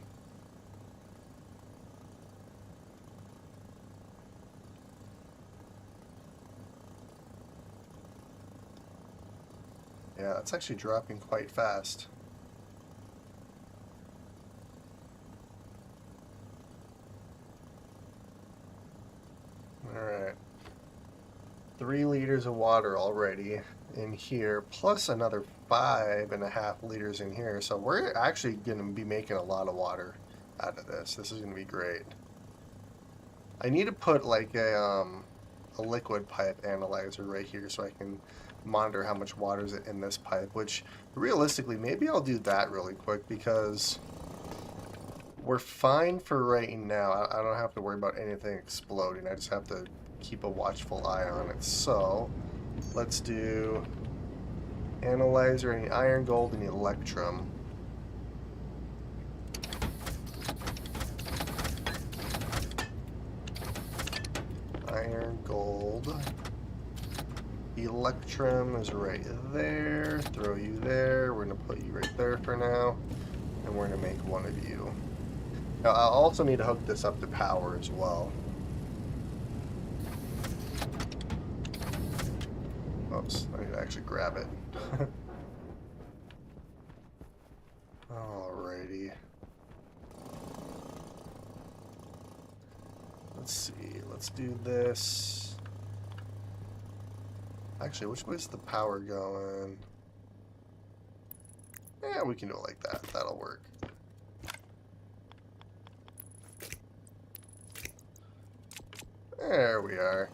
Yeah, that's actually dropping quite fast. Alright. 3 liters of water already in here, plus another 5.5 liters in here. So we're actually going to be making a lot of water out of this. This is going to be great. I need to put like a liquid pipe analyzer right here so I can monitor how much water is in this pipe, which realistically, maybe I'll do that really quick because we're fine for right now. I don't have to worry about anything exploding. I just have to keep a watchful eye on it. So let's do analyzer, any iron, gold, and electrum. Iron, gold. Electrum is right there. Throw you there. We're going to put you right there for now. And we're going to make one of you. Now, I'll also need to hook this up to power as well. Oops, I need to actually grab it. Alrighty. Let's see, let's do this. Actually, which way's the power going? Yeah, we can do it like that. That'll work. There we are.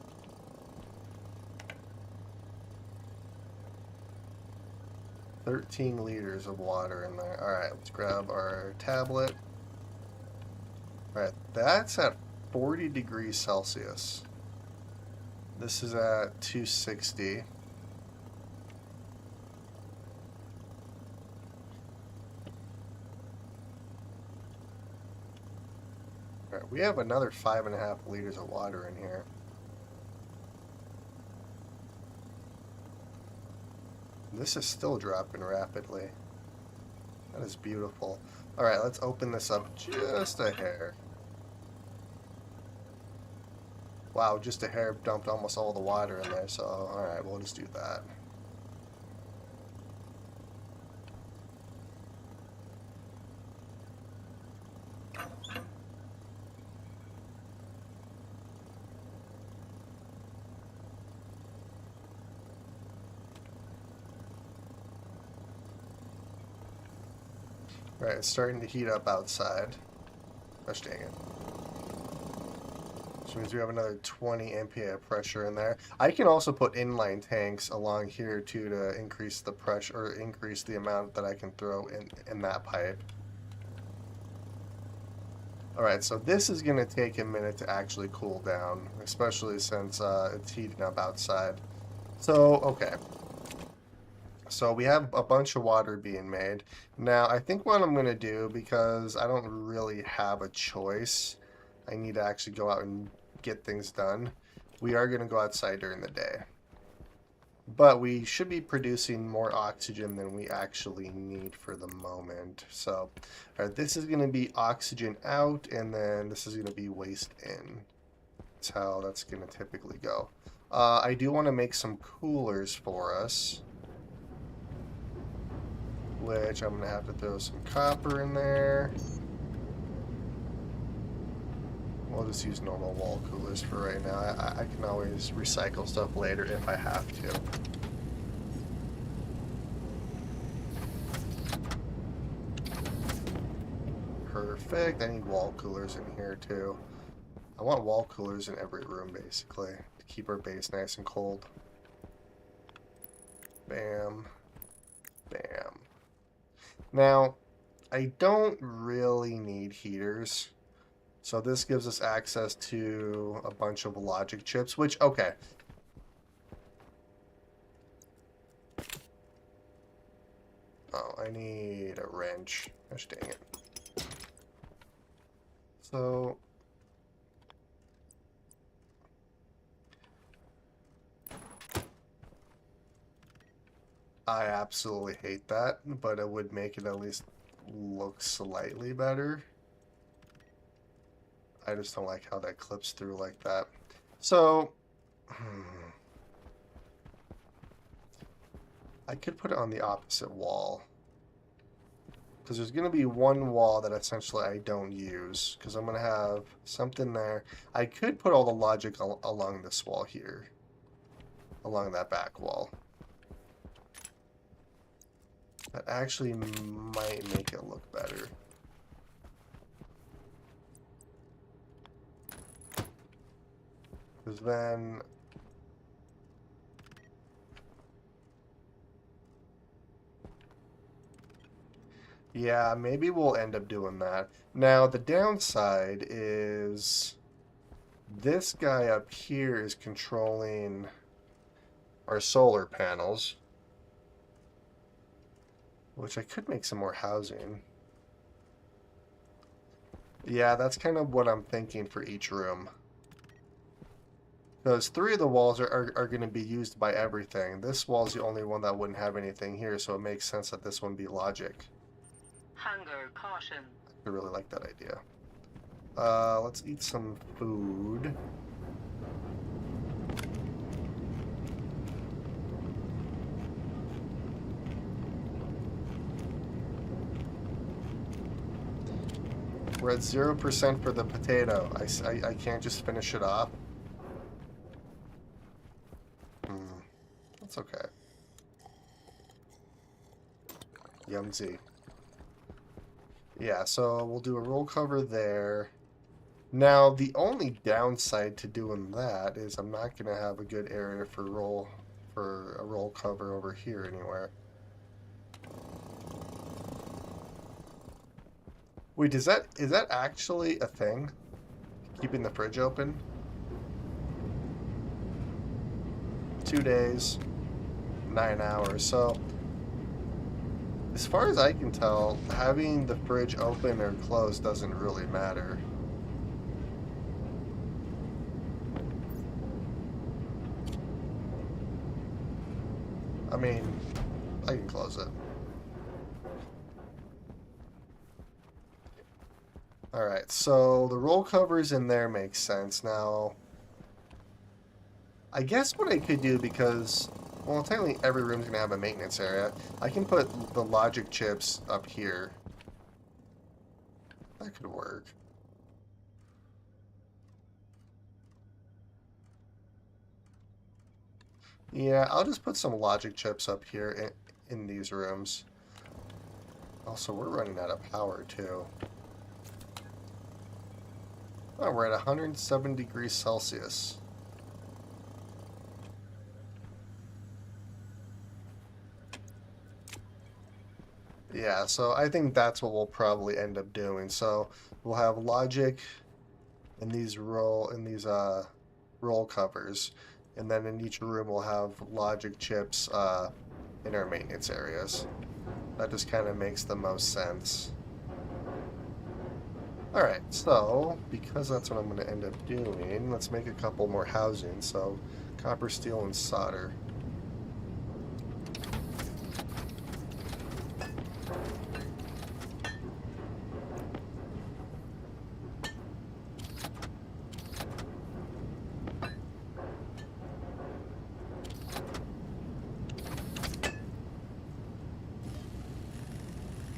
$13 liters of water in there. Alright, let's grab our tablet. Alright, that's at 40 degrees Celsius. This is at 260. Alright, we have another 5.5 liters of water in here. This is still dropping rapidly. That is beautiful. Alright, let's open this up just a hair. Wow, just a hair dumped almost all the water in there, so alright, we'll just do that. Alright, it's starting to heat up outside. Gosh dang it. Which means we have another 20 MPa of pressure in there. I can also put inline tanks along here too to increase the pressure, or increase the amount that I can throw in that pipe. Alright, so this is going to take a minute to actually cool down, especially since it's heating up outside. So, okay. So we have a bunch of water being made. Now, I think what I'm going to do, because I don't really have a choice, I need to actually go out and get things done. We are going to go outside during the day. But we should be producing more oxygen than we actually need for the moment. So, all right, this is going to be oxygen out, and then this is going to be waste in. That's how that's going to typically go. I do want to make some coolers for us, which I'm going to have to throw some copper in there. We'll just use normal wall coolers for right now. I can always recycle stuff later if I have to. Perfect. I need wall coolers in here too. I want wall coolers in every room basically to keep our base nice and cold. Bam. Bam. Now, I don't really need heaters. So this gives us access to a bunch of logic chips, which, okay. Oh, I need a wrench. Gosh dang it. So, I absolutely hate that, but it would make it at least look slightly better. I just don't like how that clips through like that. So, I could put it on the opposite wall. Because there's going to be one wall that essentially I don't use. Because I'm going to have something there. I could put all the logic along this wall here. Along that back wall. That actually might make it look better. Because then... yeah, maybe we'll end up doing that. Now, the downside is this guy up here is controlling our solar panels, which I could make some more housing. Yeah, that's kind of what I'm thinking for each room. Because 3 of the walls are going to be used by everything. This wall is the only one that wouldn't have anything here, so it makes sense that this one be logic. Hunger caution. I really like that idea. Let's eat some food. We're at 0% for the potato. I can't just finish it off. That's okay. Yumsy. Yeah, so we'll do a roll cover there. Now, the only downside to doing that is I'm not going to have a good area for a roll cover over here anywhere. Wait, is that actually a thing? Keeping the fridge open? 2 days, 9 hours. So, as far as I can tell, having the fridge open or closed doesn't really matter. I mean, I can close it. Alright, so the roll covers in there makes sense. Now, I guess what I could do, because, well, technically every room's going to have a maintenance area, I can put the logic chips up here. That could work. Yeah, I'll just put some logic chips up here in these rooms. Also, we're running out of power, too. Oh, we're at 107 degrees Celsius. Yeah, so I think that's what we'll probably end up doing. So we'll have logic in these roll covers, and then in each room we'll have logic chips in our maintenance areas. That just kind of makes the most sense. Alright, so because that's what I'm going to end up doing, let's make a couple more housing. So copper, steel, and solder.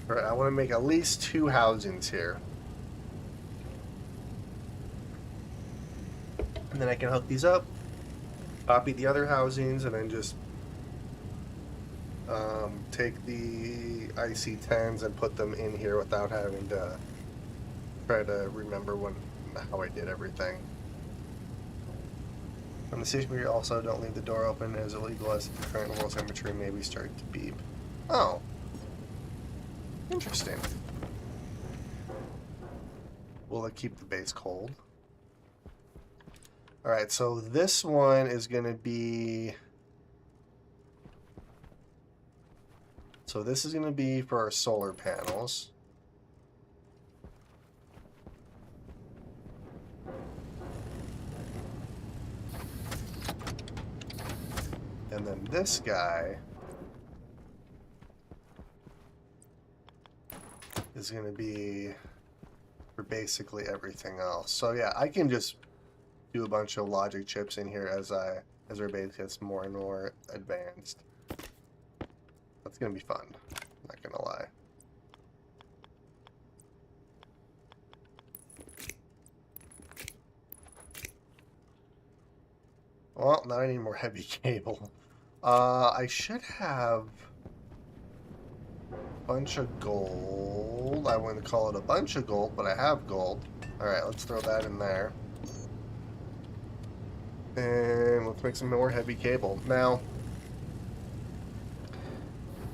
Alright, I want to make at least 2 housings here. And then I can hook these up, copy the other housings, and then just take the IC10s and put them in here without having to try to remember how I did everything. On the stationery, also don't leave the door open as illegal as the current world temperature may be starting to beep. Oh. Interesting. Will it keep the base cold? Alright, so this one is going to be... So this is going to be for our solar panels. And then this guy is going to be for basically everything else. So yeah, I can just do a bunch of logic chips in here as our base gets more and more advanced. That's going to be fun, not going to lie. Well, not any more heavy cable. I should have a bunch of gold. I wouldn't call it a bunch of gold, but I have gold. Alright, let's throw that in there. And let's make some more heavy cable. Now,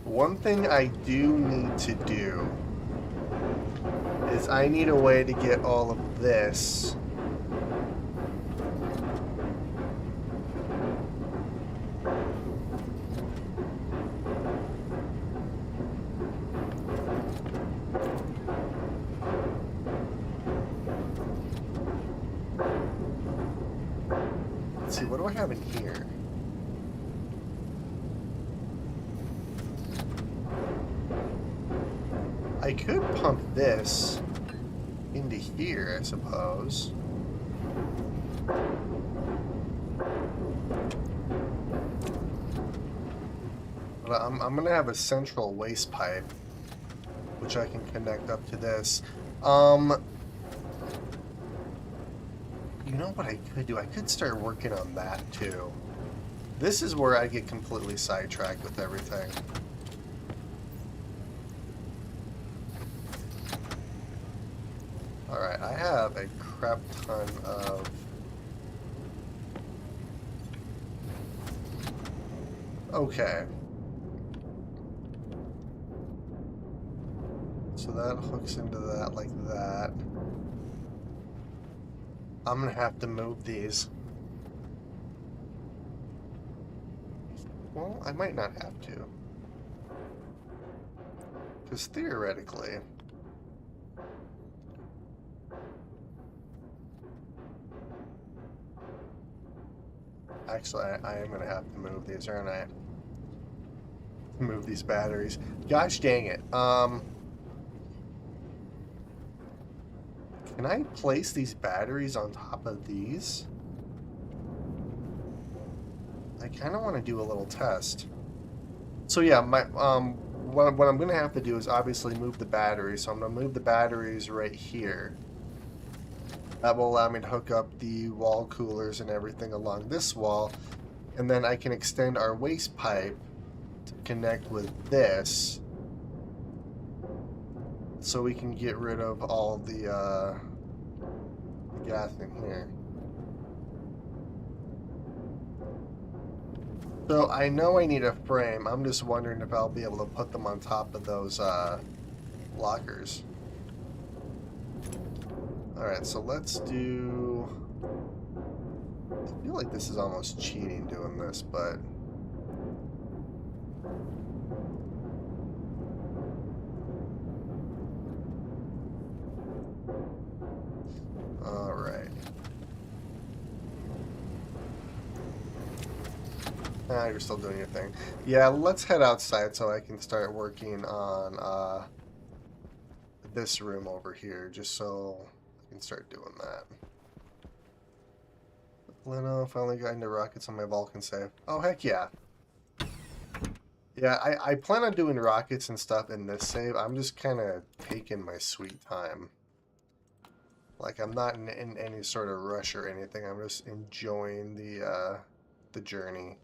one thing I do need to do is I need a way to get all of this Let's see, what do I have in here? I could pump this into here, I suppose. But I'm going to have a central waste pipe, which I can connect up to this. You know what I could do? I could start working on that too. This is where I get completely sidetracked with everything. Alright, I have a crap ton of... Okay. So that hooks into that like that. I'm gonna have to move these. Well, I might not have to. Because theoretically... Actually, I am gonna have to move these, aren't I? Move these batteries. Gosh dang it. Can I place these batteries on top of these? I kind of want to do a little test. So yeah, what I'm going to have to do is obviously move the batteries. So I'm going to move the batteries right here. That will allow me to hook up the wall coolers and everything along this wall. And then I can extend our waste pipe to connect with this. So we can get rid of all the gas in here. So I know I need a frame. I'm just wondering if I'll be able to put them on top of those lockers. Alright, so let's do... I feel like this is almost cheating doing this, but... Alright. Ah, you're still doing your thing. Yeah, let's head outside so I can start working on this room over here, just so I can start doing that. Leno finally got into rockets on my Vulcan save. Oh, heck yeah. Yeah, I plan on doing rockets and stuff in this save. I'm just kind of taking my sweet time. Like, I'm not in any sort of rush or anything. I'm just enjoying the journey.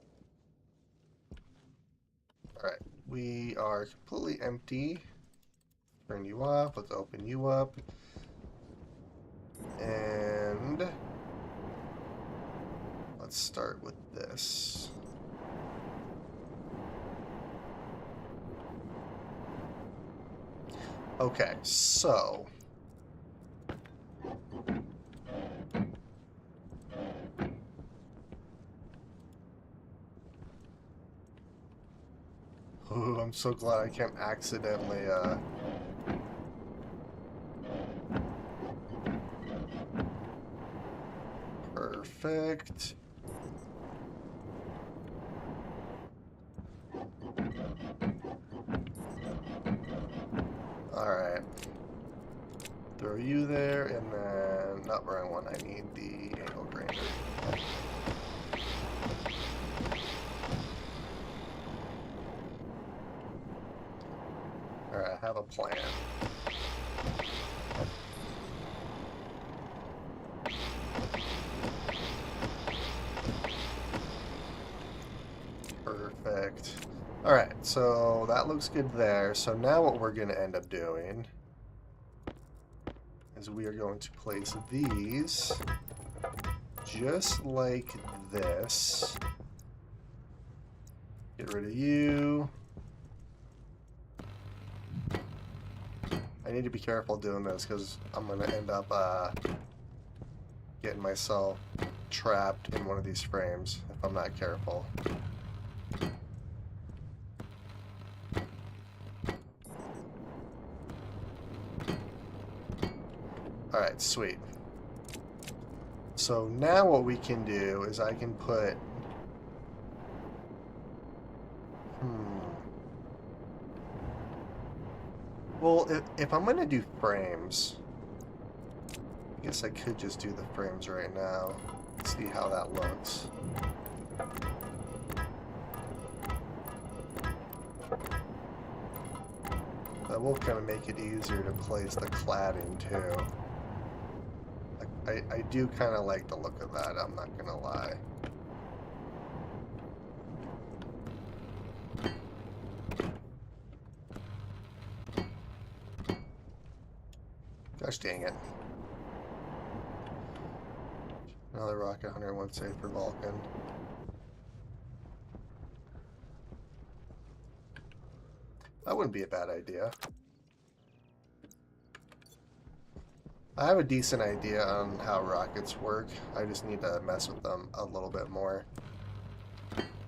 All right, we are completely empty. Turn you off. Let's open you up. And let's start with this. Okay, so ooh, I'm so glad I can't accidentally perfect. Alright. Throw you there, and then not wrong one. I need the angle grinder. Alright, I have a plan. Perfect. Alright, so that looks good there. So now what we're going to end up doing is we are going to place these just like this. Get rid of you. I need to be careful doing this because I'm going to end up getting myself trapped in one of these frames if I'm not careful. Alright, sweet. So now what we can do is I can put... Well, if I'm going to do frames, I guess I could just do the frames right now. See how that looks. That will kind of make it easier to place the cladding too. I do kind of like the look of that, I'm not gonna lie. Gosh dang it. Another rocket 101 save for Vulcan. That wouldn't be a bad idea. I have a decent idea on how rockets work. I just need to mess with them a little bit more.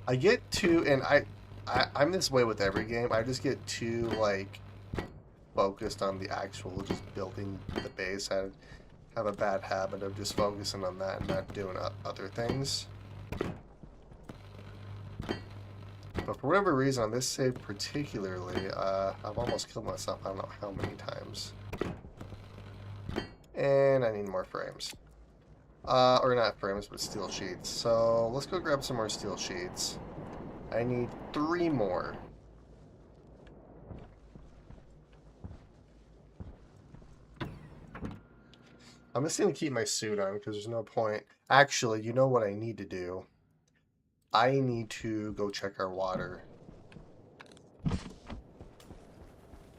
I get too, and I'm this way with every game. I just get too, like, focused on the actual just building the base. I have a bad habit of just focusing on that and not doing other things. But for whatever reason, on this save particularly, I've almost killed myself I don't know how many times. And I need more frames. Or not frames, but steel sheets. So let's go grab some more steel sheets. I need 3 more. I'm just going to keep my suit on because there's no point. Actually, you know what I need to do? I need to go check our water.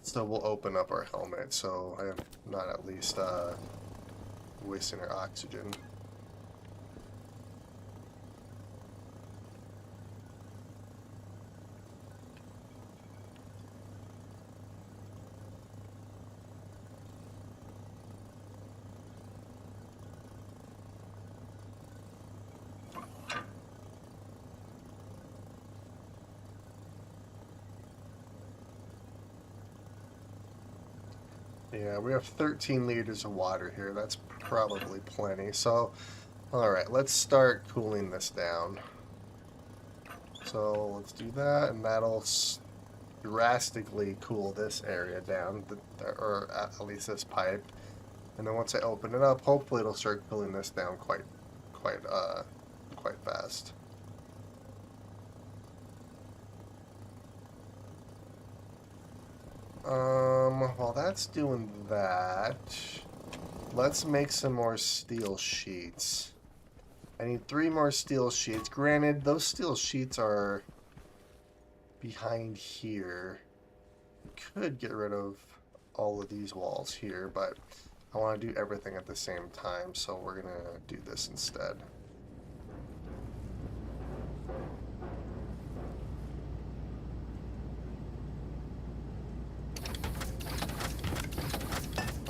So we'll open up our helmet so I am not at least wasting our oxygen. Yeah, we have 13 liters of water here. That's probably plenty. So, alright, let's start cooling this down. So, let's do that, and that'll drastically cool this area down, or at least this pipe. And then once I open it up, hopefully it'll start cooling this down quite fast. While that's doing that, let's make some more steel sheets. I need 3 more steel sheets. Granted, those steel sheets are behind here. Could get rid of all of these walls here, but I want to do everything at the same time, so we're going to do this instead.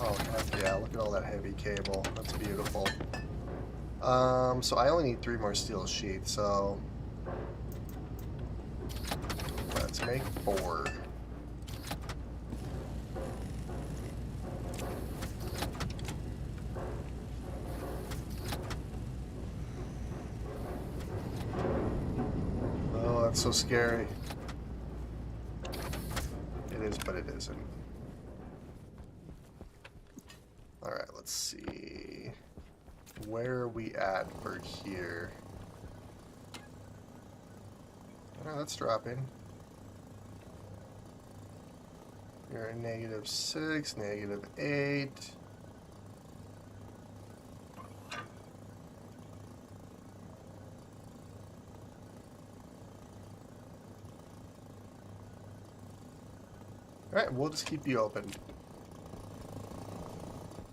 Oh, heck yeah, look at all that heavy cable. That's beautiful. So I only need 3 more steel sheets, so let's make 4. Oh, that's so scary. It is, but it isn't. Alright, let's see. Where are we at for here? Oh, that's dropping. You're at -6, -8. Alright, we'll just keep you open.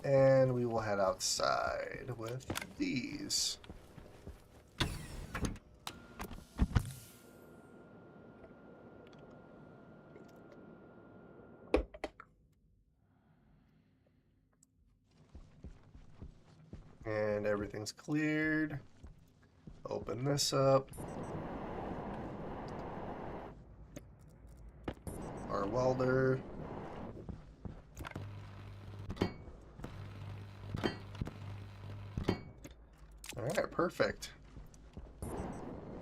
And we will head outside with these. And everything's cleared. Open this up. Our welder. Alright, perfect.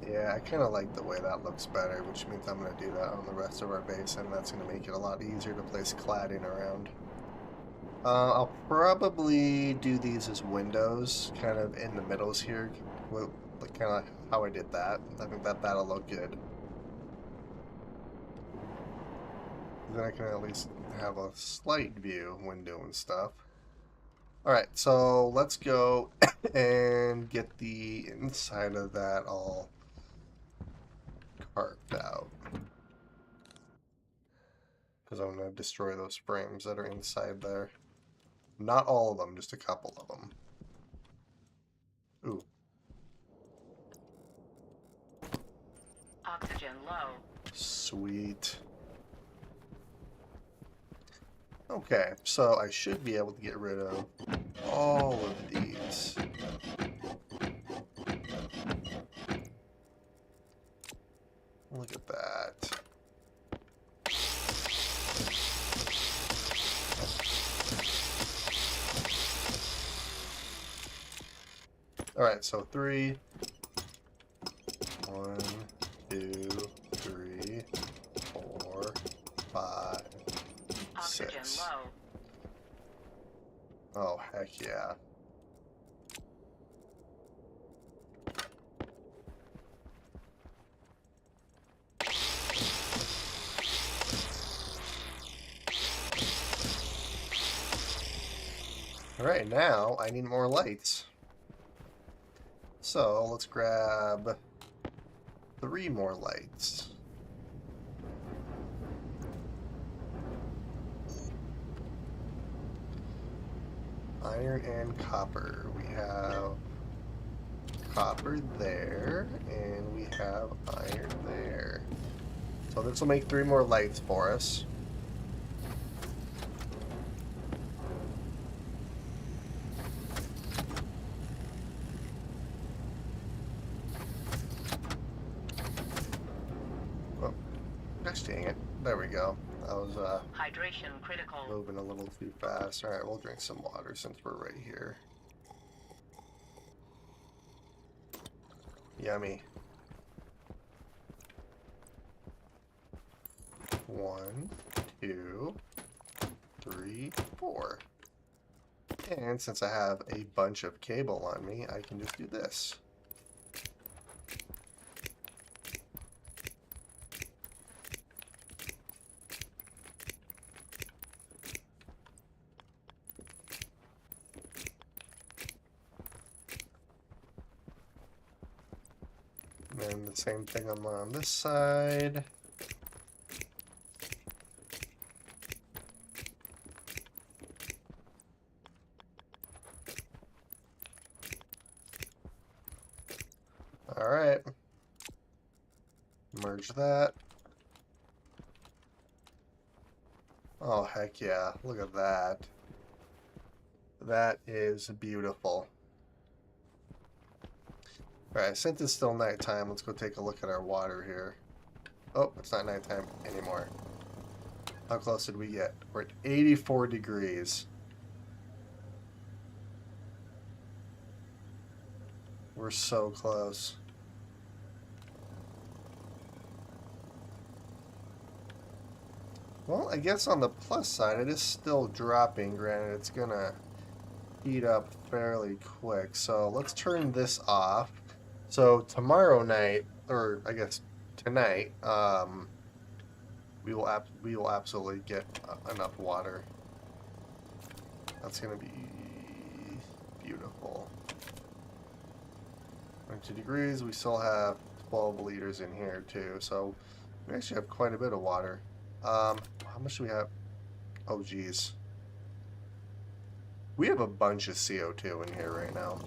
Yeah, I kind of like the way that looks better, which means I'm going to do that on the rest of our base, and that's going to make it a lot easier to place cladding around. I'll probably do these as windows, kind of in the middles here, like kind of how I did that. I think that'll look good. Then I can at least have a slight view when doing stuff. Alright, so let's go and get the inside of that all carved out. Because I'm going to destroy those frames that are inside there. Not all of them, just a couple of them. Ooh. Oxygen low. Sweet. Okay, so I should be able to get rid of all of these. Look at that. Alright, so 3. 1, 2, 3, 4, 5, Oxygen 6. low. Oh, heck yeah. Alright, now I need more lights. So let's grab 3 more lights. Iron and copper. We have copper there, and we have iron there. So this will make 3 more lights for us. Oh, gosh dang it. There we go. I was Hydration critical. moving a little too fast. Alright, we'll drink some water since we're right here. Yummy. 1, 2, 3, 4. And since I have a bunch of cable on me, I can just do this. And the same thing on this side. All right. Merge that. Oh, heck yeah. Look at that. That is beautiful. Alright, since it's still nighttime, let's go take a look at our water here. Oh, it's not nighttime anymore. How close did we get? We're at 84 degrees. We're so close. Well, I guess on the plus side, it is still dropping. Granted, it's gonna heat up fairly quick. So let's turn this off. So tomorrow night, or I guess tonight, we will absolutely get enough water. That's gonna be beautiful. 22 degrees. We still have 12 liters in here too, so we actually have quite a bit of water. How much do we have? Oh, geez. We have a bunch of CO2 in here right now.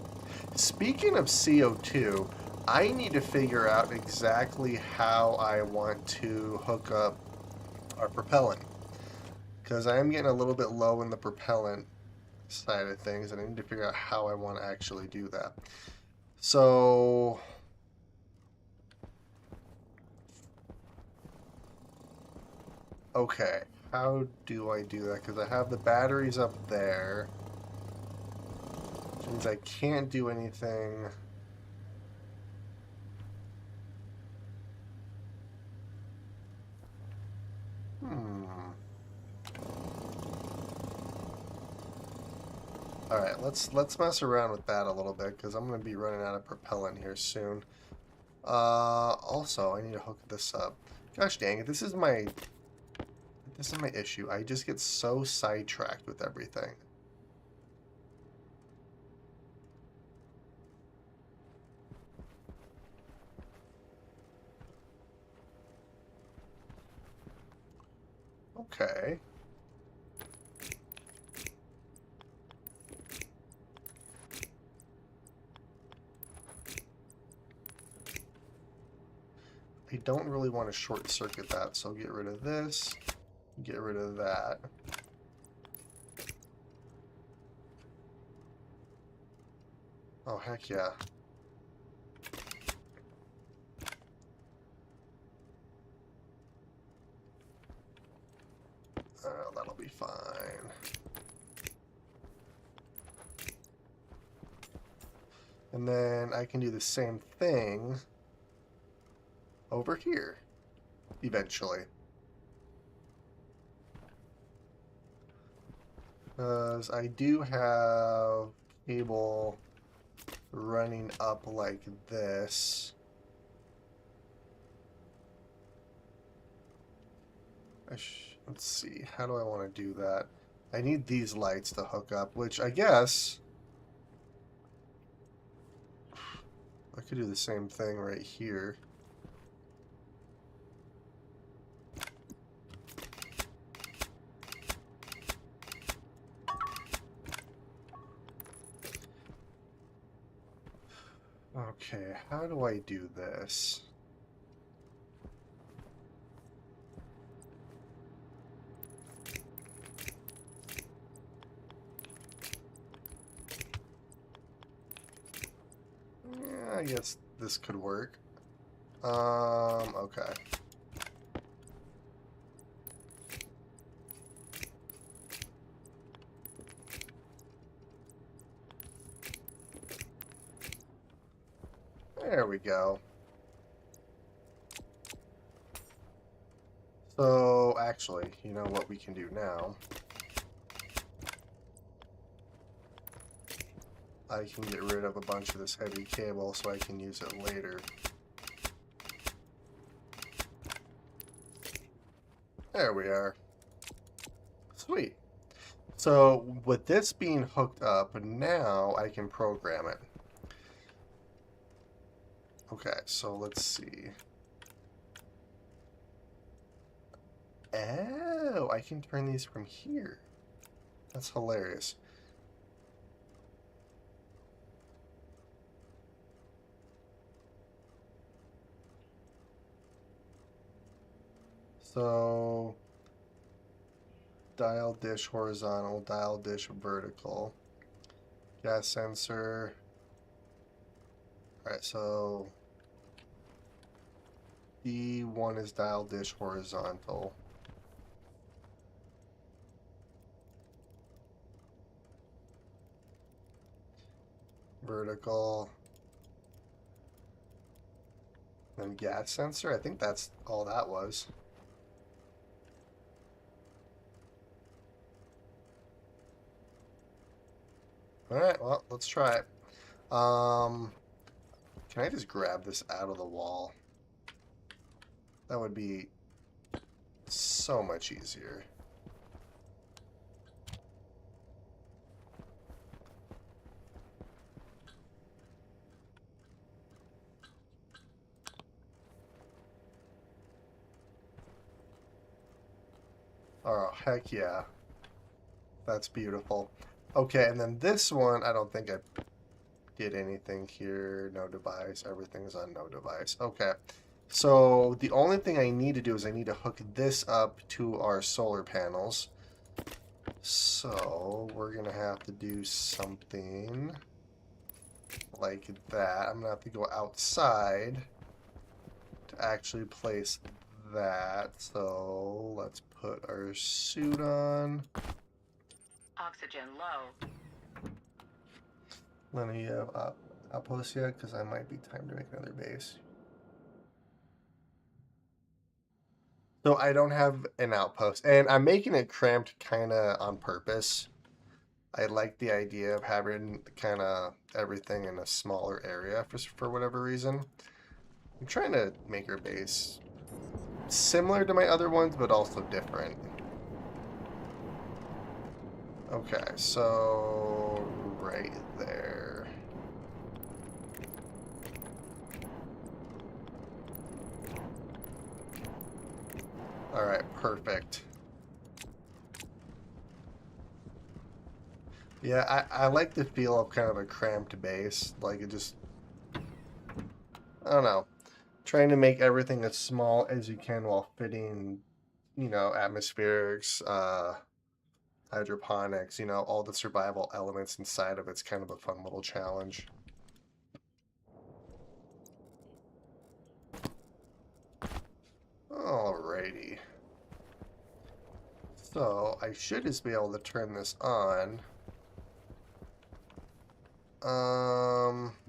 Speaking of CO2, I need to figure out exactly how I want to hook up our propellant. Because I am getting a little bit low in the propellant side of things, and I need to figure out how I want to actually do that. So... okay, how do I do that? Because I have the batteries up there. Which means I can't do anything. Alright, let's mess around with that a little bit, because I'm going to be running out of propellant here soon. Also, I need to hook this up. Gosh dang it, this is my issue. I just get so sidetracked with everything. Okay. I don't really want to short circuit that, so get rid of this, get rid of that. Oh, heck yeah. That'll be fine. And then I can do the same thing over here, eventually. Because I do have cable running up like this. Let's see, how do I want to do that? I need these lights to hook up, which I guess I could do the same thing right here. Okay, how do I do this? Yeah, I guess this could work. Okay. There we go. So, actually, you know what we can do now? I can get rid of a bunch of this heavy cable so I can use it later. There we are. Sweet. So, with this being hooked up, now I can program it. Okay, so let's see. Oh, I can turn these from here. That's hilarious. So, dial dish horizontal, dial dish vertical. Gas sensor. Alright, so D1 is dial dish horizontal. Vertical. Then gas sensor. I think that's all that was. Alright, well, let's try it. Can I just grab this out of the wall? That would be so much easier. Oh, heck yeah. That's beautiful. Okay, and then this one, I don't think I did anything here. No device. Everything's on no device. Okay. So the only thing I need to do is I need to hook this up to our solar panels. So we're going to have to do something like that. I'm going to have to go outside to actually place that. So let's put our suit on. Oxygen low. Let me outpost yet because I might be time to make another base. So I don't have an outpost, and I'm making it cramped kind of on purpose. I like the idea of having kind of everything in a smaller area for whatever reason. I'm trying to make our base similar to my other ones, but also different. Okay, so right there. All right, perfect. Yeah, I like the feel of kind of a cramped base. Like it just, I don't know, trying to make everything as small as you can while fitting, atmospherics, hydroponics, all the survival elements inside of it's kind of a fun little challenge. Alrighty. So I should just be able to turn this on.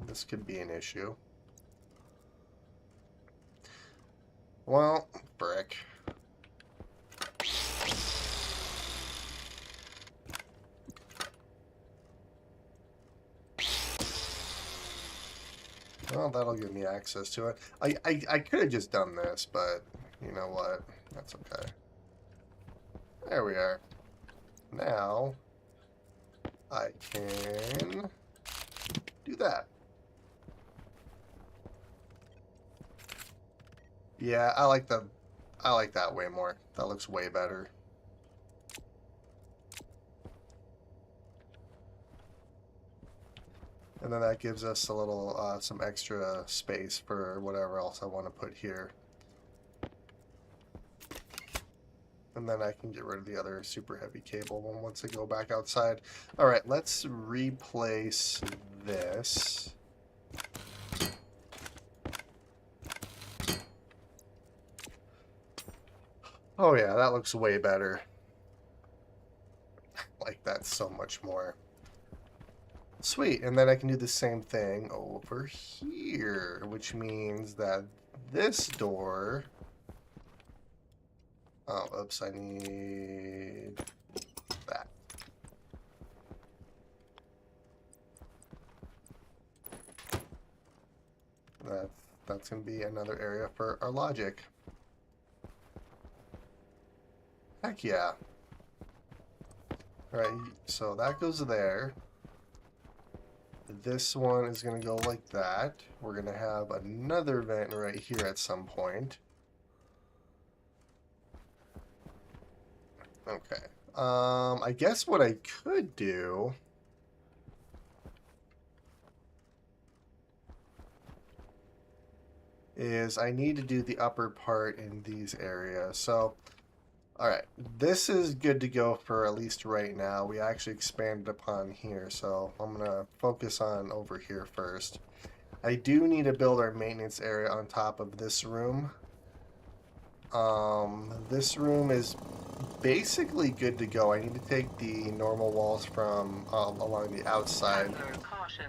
This could be an issue. Well, frick. Well, that'll give me access to it. I could have just done this, but you know what? That's okay. There we are. Now, I can do that. Yeah, I like that way more. That looks way better. And then that gives us a little, some extra space for whatever else I want to put here. And then I can get rid of the other super heavy cable once I go back outside. All right, let's replace this. Oh yeah, that looks way better. Like that so much more. Sweet, and then I can do the same thing over here, which means that this door... Oh, oops, I need that. That's going to be another area for our logic. Heck yeah. Alright, so that goes there. This one is going to go like that. We're going to have another vent right here at some point. Okay. I guess what I could do is I need to do the upper part in these areas. So, all right, this is good to go for at least right now. We actually expanded upon here, so I'm gonna focus on over here first. I do need to build our maintenance area on top of this room. This room is basically good to go. I need to take the normal walls from along the outside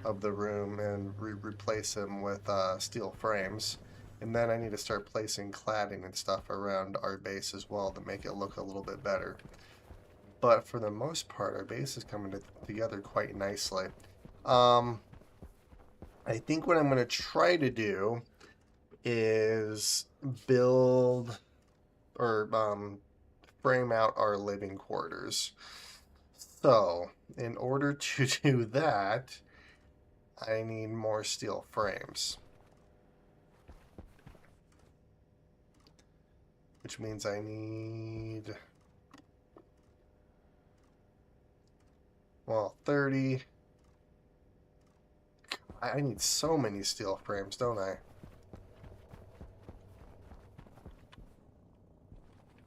of the room and replace them with steel frames. And then I need to start placing cladding and stuff around our base as well to make it look a little bit better. But for the most part, our base is coming together quite nicely. I think what I'm going to try to do is build or frame out our living quarters. So, in order to do that, I need more steel frames. Which means I need, well, 30. I need so many steel frames, don't I?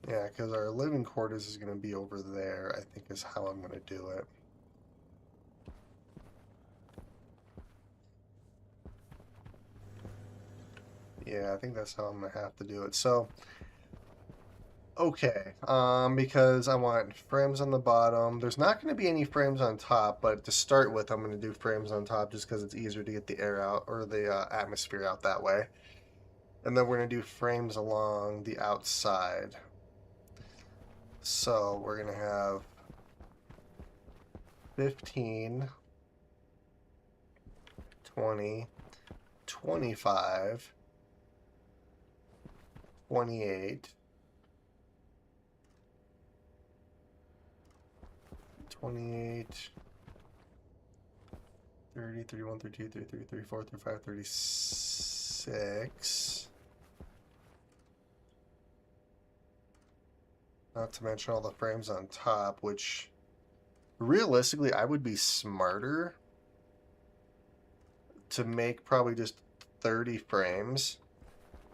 Yeah, because our living quarters is going to be over there, I think is how I'm going to do it. Yeah, I think that's how I'm going to have to do it. So, okay, because I want frames on the bottom. There's not going to be any frames on top, but to start with, I'm going to do frames on top just because it's easier to get the air out or the atmosphere out that way. And then we're going to do frames along the outside. So we're going to have 15, 20, 25, 28, 28, 30, 31, 32, 33, 34, 35, 36. Not to mention all the frames on top, which realistically I would be smarter to make probably just 30 frames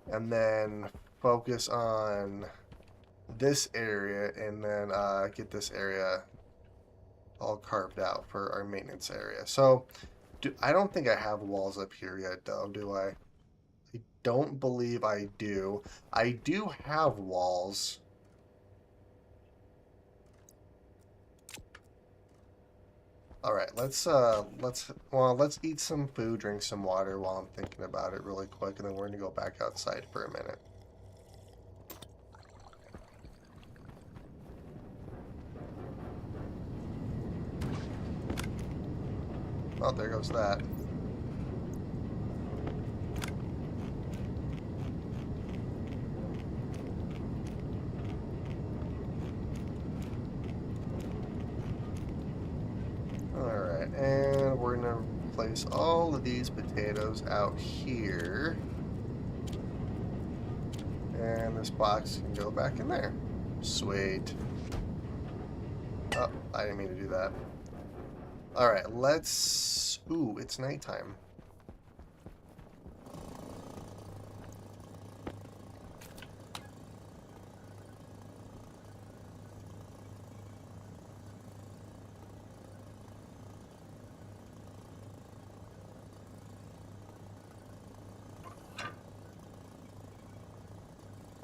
and then focus on this area and then get this area all carved out for our maintenance area. So I don't think I have walls up here yet though, do I? I don't believe I do. I do have walls. All right, let's eat some food, drink some water while I'm thinking about it really quick, and then we're gonna go back outside for a minute. Oh, there goes that. Alright, and we're gonna place all of these potatoes out here. And this box can go back in there. Sweet. Oh, I didn't mean to do that. Alright, let's... Ooh, it's nighttime.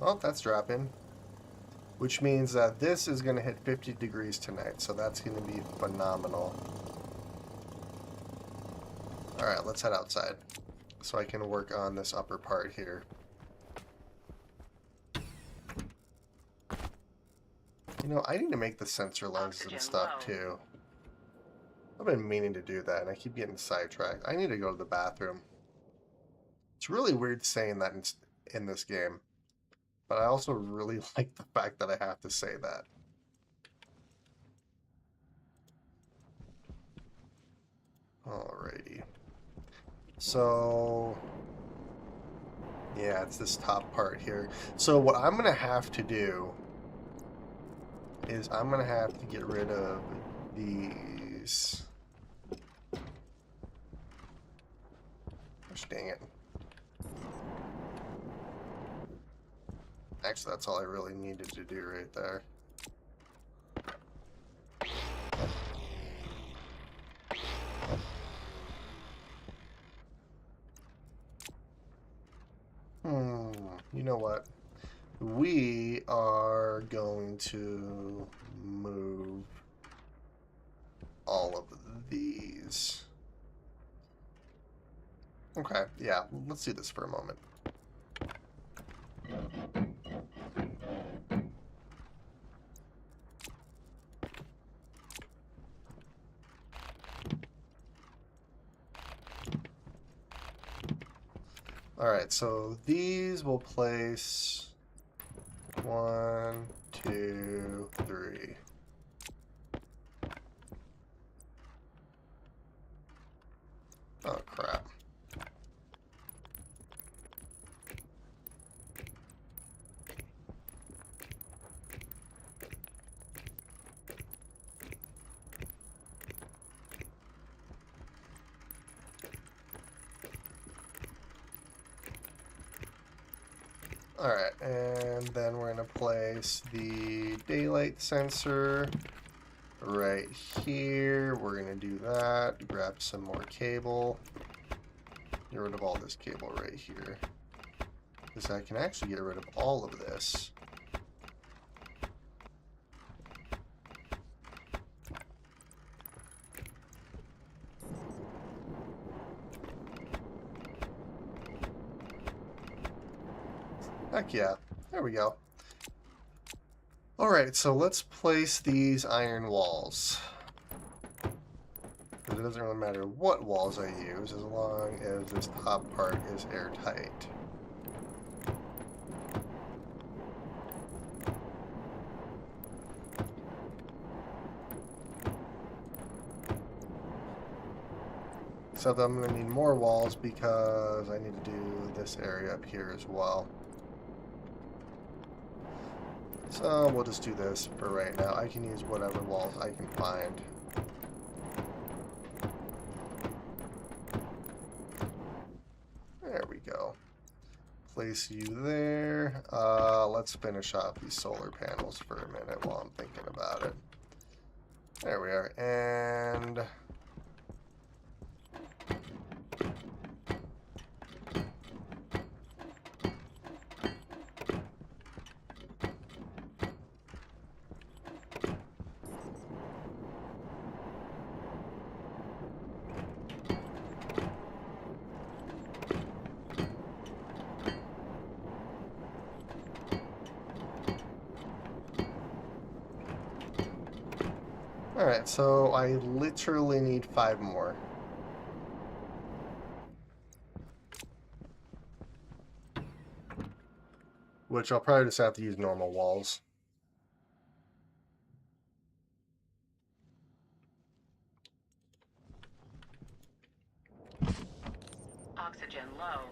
Oh, that's dropping. Which means that this is going to hit 50 degrees tonight, so that's going to be phenomenal. Alright, let's head outside so I can work on this upper part here. You know, I need to make the sensor lenses and stuff too. I've been meaning to do that and I keep getting sidetracked. I need to go to the bathroom. It's really weird saying that in this game, but I also really like the fact that I have to say that. Alrighty. So, yeah, it's this top part here. So what I'm gonna have to do is I'm gonna have to get rid of these. Gosh dang it. Actually, that's all I really needed to do right there. You know what? We are going to move all of these. Okay, yeah, let's do this for a moment. Alright, so these will place 1, 2, 3. Oh, crap. Alright, and then we're going to place the daylight sensor right here. We're going to do that. Grab some more cable. Get rid of all this cable right here. Because I can actually get rid of all of this. Heck yeah. There we go. Alright, so let's place these iron walls. Because it doesn't really matter what walls I use as long as this top part is airtight. Except I'm going to need more walls because I need to do this area up here as well. So we'll just do this for right now. I can use whatever walls I can find. There we go. Place you there. Let's finish off these solar panels for a minute while I'm thinking about it. There we are. And alright, so I literally need 5 more. Which I'll probably just have to use normal walls. Oxygen low.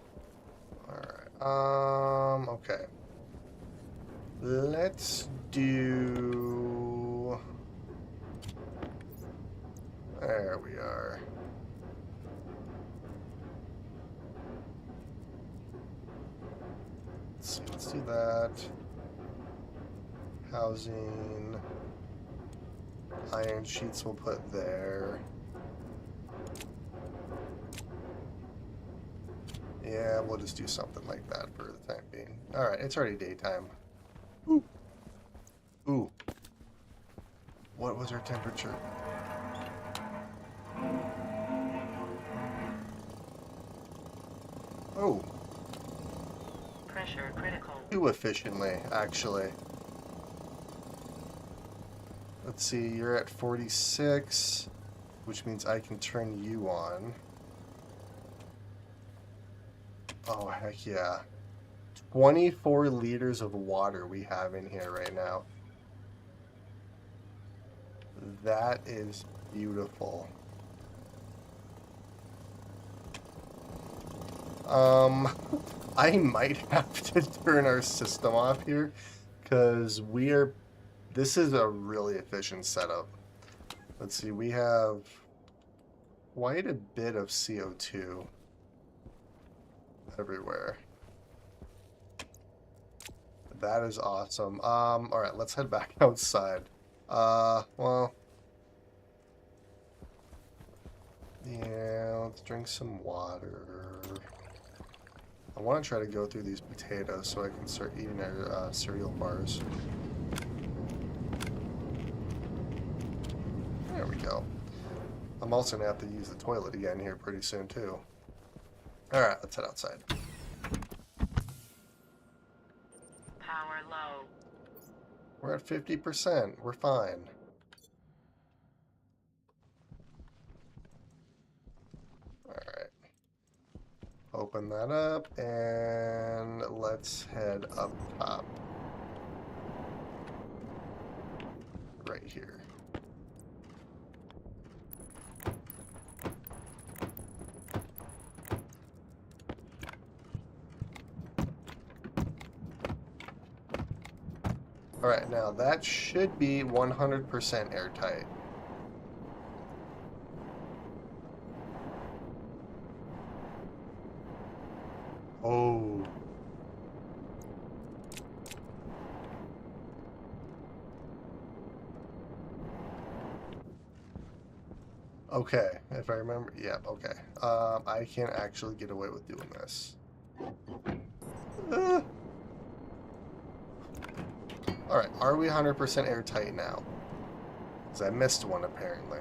Alright, okay. Let's do... There we are. Let's do that. Housing. Iron sheets we'll put there. Yeah, we'll just do something like that for the time being. Alright, it's already daytime. Ooh. Ooh. What was our temperature? Oh. Pressure critical. Too efficiently, actually. Let's see, you're at 46, which means I can turn you on. Oh, heck yeah. 24 liters of water we have in here right now. That is beautiful. Um, I might have to turn our system off here because this is a really efficient setup. Let's see, we have quite a bit of CO2 everywhere. That is awesome. All right, let's head back outside. Well, yeah, let's drink some water. I want to try to go through these potatoes so I can start eating our cereal bars. There we go. I'm also going to have to use the toilet again here pretty soon, too. Alright, let's head outside. Power low. We're at 50%. We're fine. Alright. Open that up, and let's head up top. Right here. Alright, now that should be 100% airtight. Oh. Okay, if I remember, yeah, okay. I can actually get away with doing this. Uh. Alright, are we 100% airtight now? Because I missed one, apparently.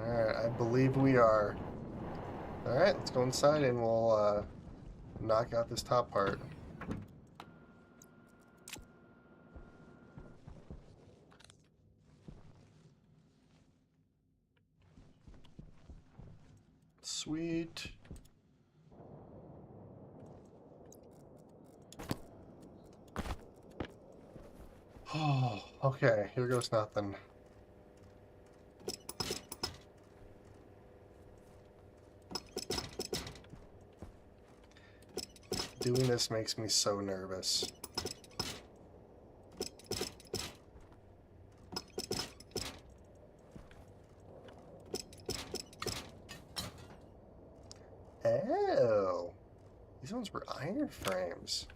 Alright, I believe we are. Alright, let's go inside and we'll knock out this top part. Sweet. Oh, okay, here goes nothing. Doing this makes me so nervous. Oh, these ones were iron frames.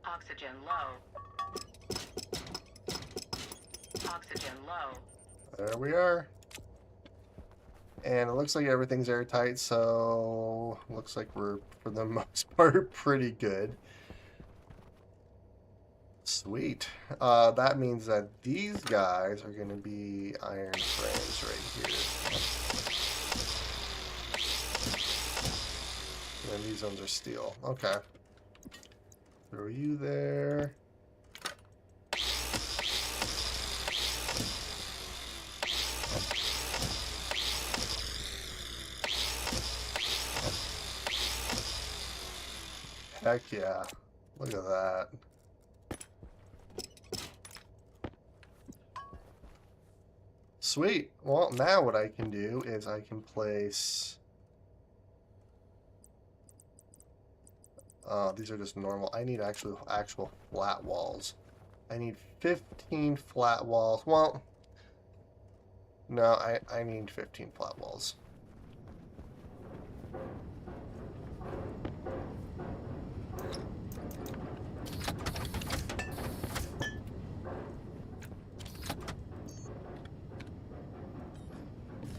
Oxygen low. Oxygen low. There we are. And it looks like everything's airtight, so looks like we're, for the most part, pretty good. Sweet. That means that these guys are going to be iron frames right here. And these ones are steel. Okay. Throw you there. Heck yeah. Look at that. Sweet. Well, now what I can do is I can place... these are just normal. I need actual flat walls. I need 15 flat walls. Well, no, I need 15 flat walls.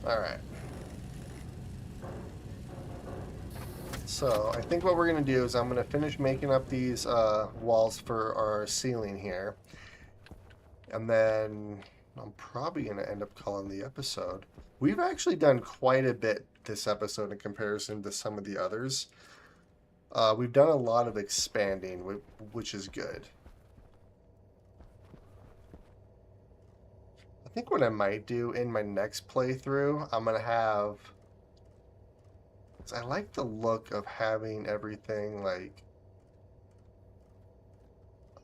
Alright. So, I think what we're going to do is I'm going to finish making up these walls for our ceiling here. And then I'm probably going to end up calling the episode. We've actually done quite a bit this episode in comparison to some of the others. We've done a lot of expanding, which is good. I think what I might do in my next playthrough, I'm going to have 'Cause I like the look of having everything like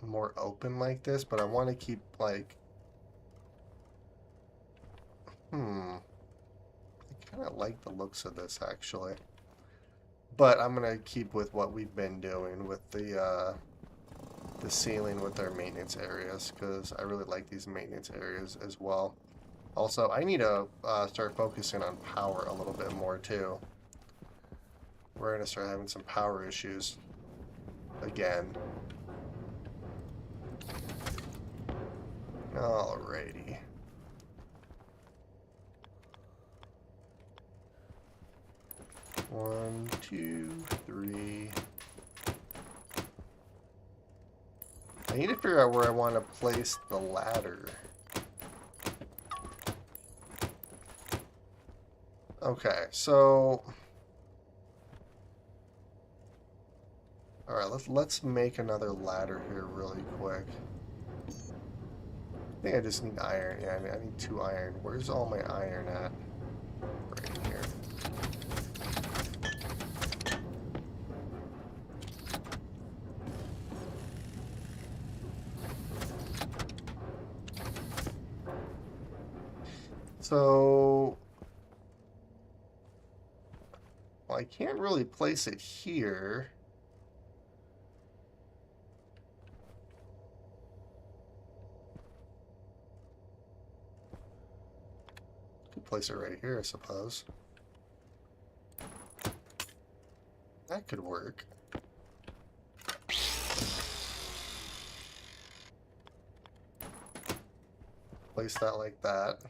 more open like this, but I want to keep like, I kind of like the looks of this actually. But I'm gonna keep with what we've been doing with the ceiling with our maintenance areas because I really like these maintenance areas as well. Also, I need to start focusing on power a little bit more too. We're gonna start having some power issues again. Alrighty. One, two, three. I need to figure out where I want to place the ladder. Okay, so all right, let's make another ladder here really quick. I think I just need iron. Yeah, I need 2 iron. Where's all my iron at? Right in here. So, well, I can't really place it here. Could place it right here, I suppose. That could work. Place that like that.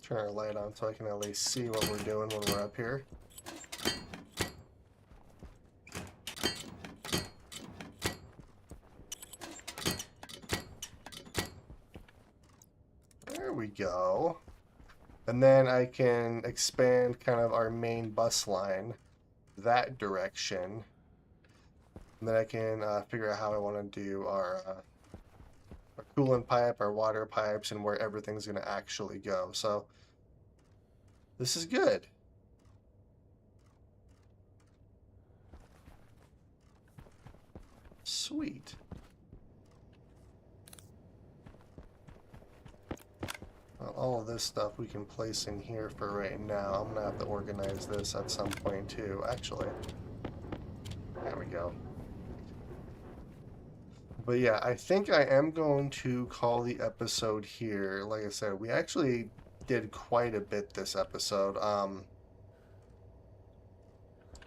Turn our light on so I can at least see what we're doing when we're up here. There we go. And then I can expand kind of our main bus line that direction. And then I can figure out how I want to do our coolant pipe, our water pipes, and where everything's going to actually go. So this is good. Sweet. Well, all of this stuff we can place in here for right now. I'm going to have to organize this at some point too. Actually, there we go. But yeah, I think I am going to call the episode here. Like I said, we actually did quite a bit this episode.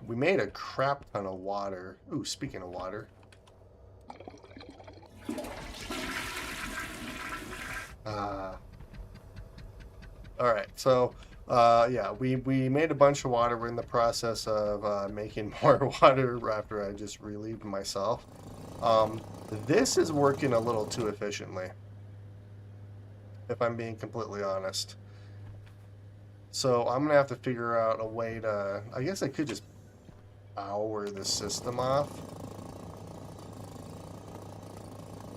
We made a crap ton of water. Ooh, speaking of water. All right, so yeah, we made a bunch of water. We're in the process of making more water after I just relieved myself. This is working a little too efficiently, if I'm being completely honest. So I'm gonna have to figure out a way to. I guess I could just power the system off,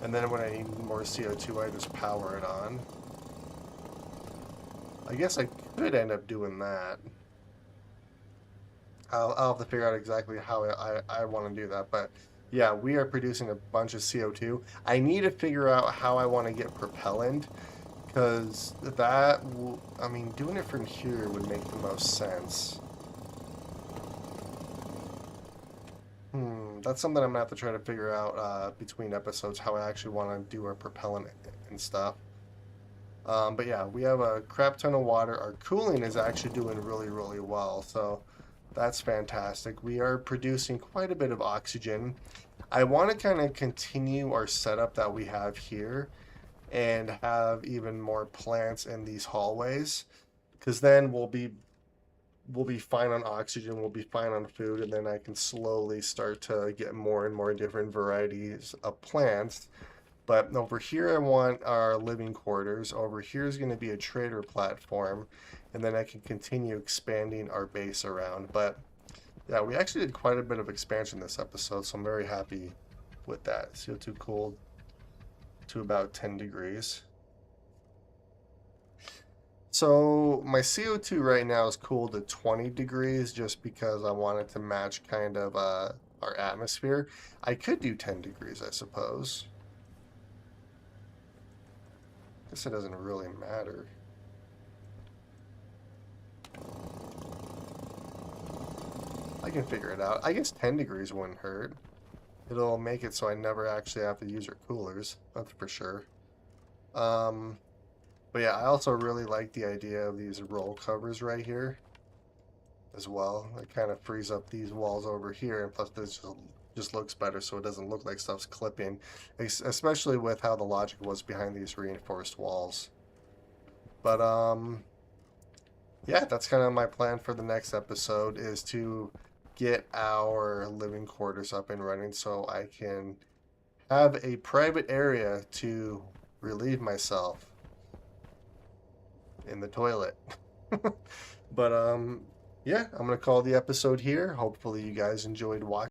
and then when I need more CO2, I just power it on. I guess I could end up doing that. I'll have to figure out exactly how I want to do that. But yeah, we are producing a bunch of CO2. I need to figure out how I want to get propellant because that, I mean, doing it from here would make the most sense. That's something I'm going to have to try to figure out between episodes, how I actually want to do our propellant and stuff. But yeah, we have a crap ton of water. Our cooling is actually doing really, really well. So that's fantastic. We are producing quite a bit of oxygen. I want to kind of continue our setup that we have here and have even more plants in these hallways because then we'll be fine on oxygen, we'll be fine on food, and then I can slowly start to get more and more different varieties of plants. But over here I want our living quarters. Over here is going to be a trader platform, and then I can continue expanding our base around. But yeah, we actually did quite a bit of expansion this episode, so I'm very happy with that. CO2 cooled to about 10 degrees. So my CO2 right now is cooled to 20 degrees just because I want it to match kind of our atmosphere. I could do 10 degrees, I suppose. Guess it doesn't really matter. I can figure it out. I guess 10 degrees wouldn't hurt. It'll make it so I never actually have to use our coolers. That's for sure. But yeah, I also really like the idea of these roll covers right here as well. It kind of frees up these walls over here, and plus this just looks better so it doesn't look like stuff's clipping, especially with how the logic was behind these reinforced walls. But yeah, that's kind of my plan for the next episode, is to get our living quarters up and running so I can have a private area to relieve myself in the toilet. But yeah, I'm gonna call the episode here. Hopefully you guys enjoyed watching.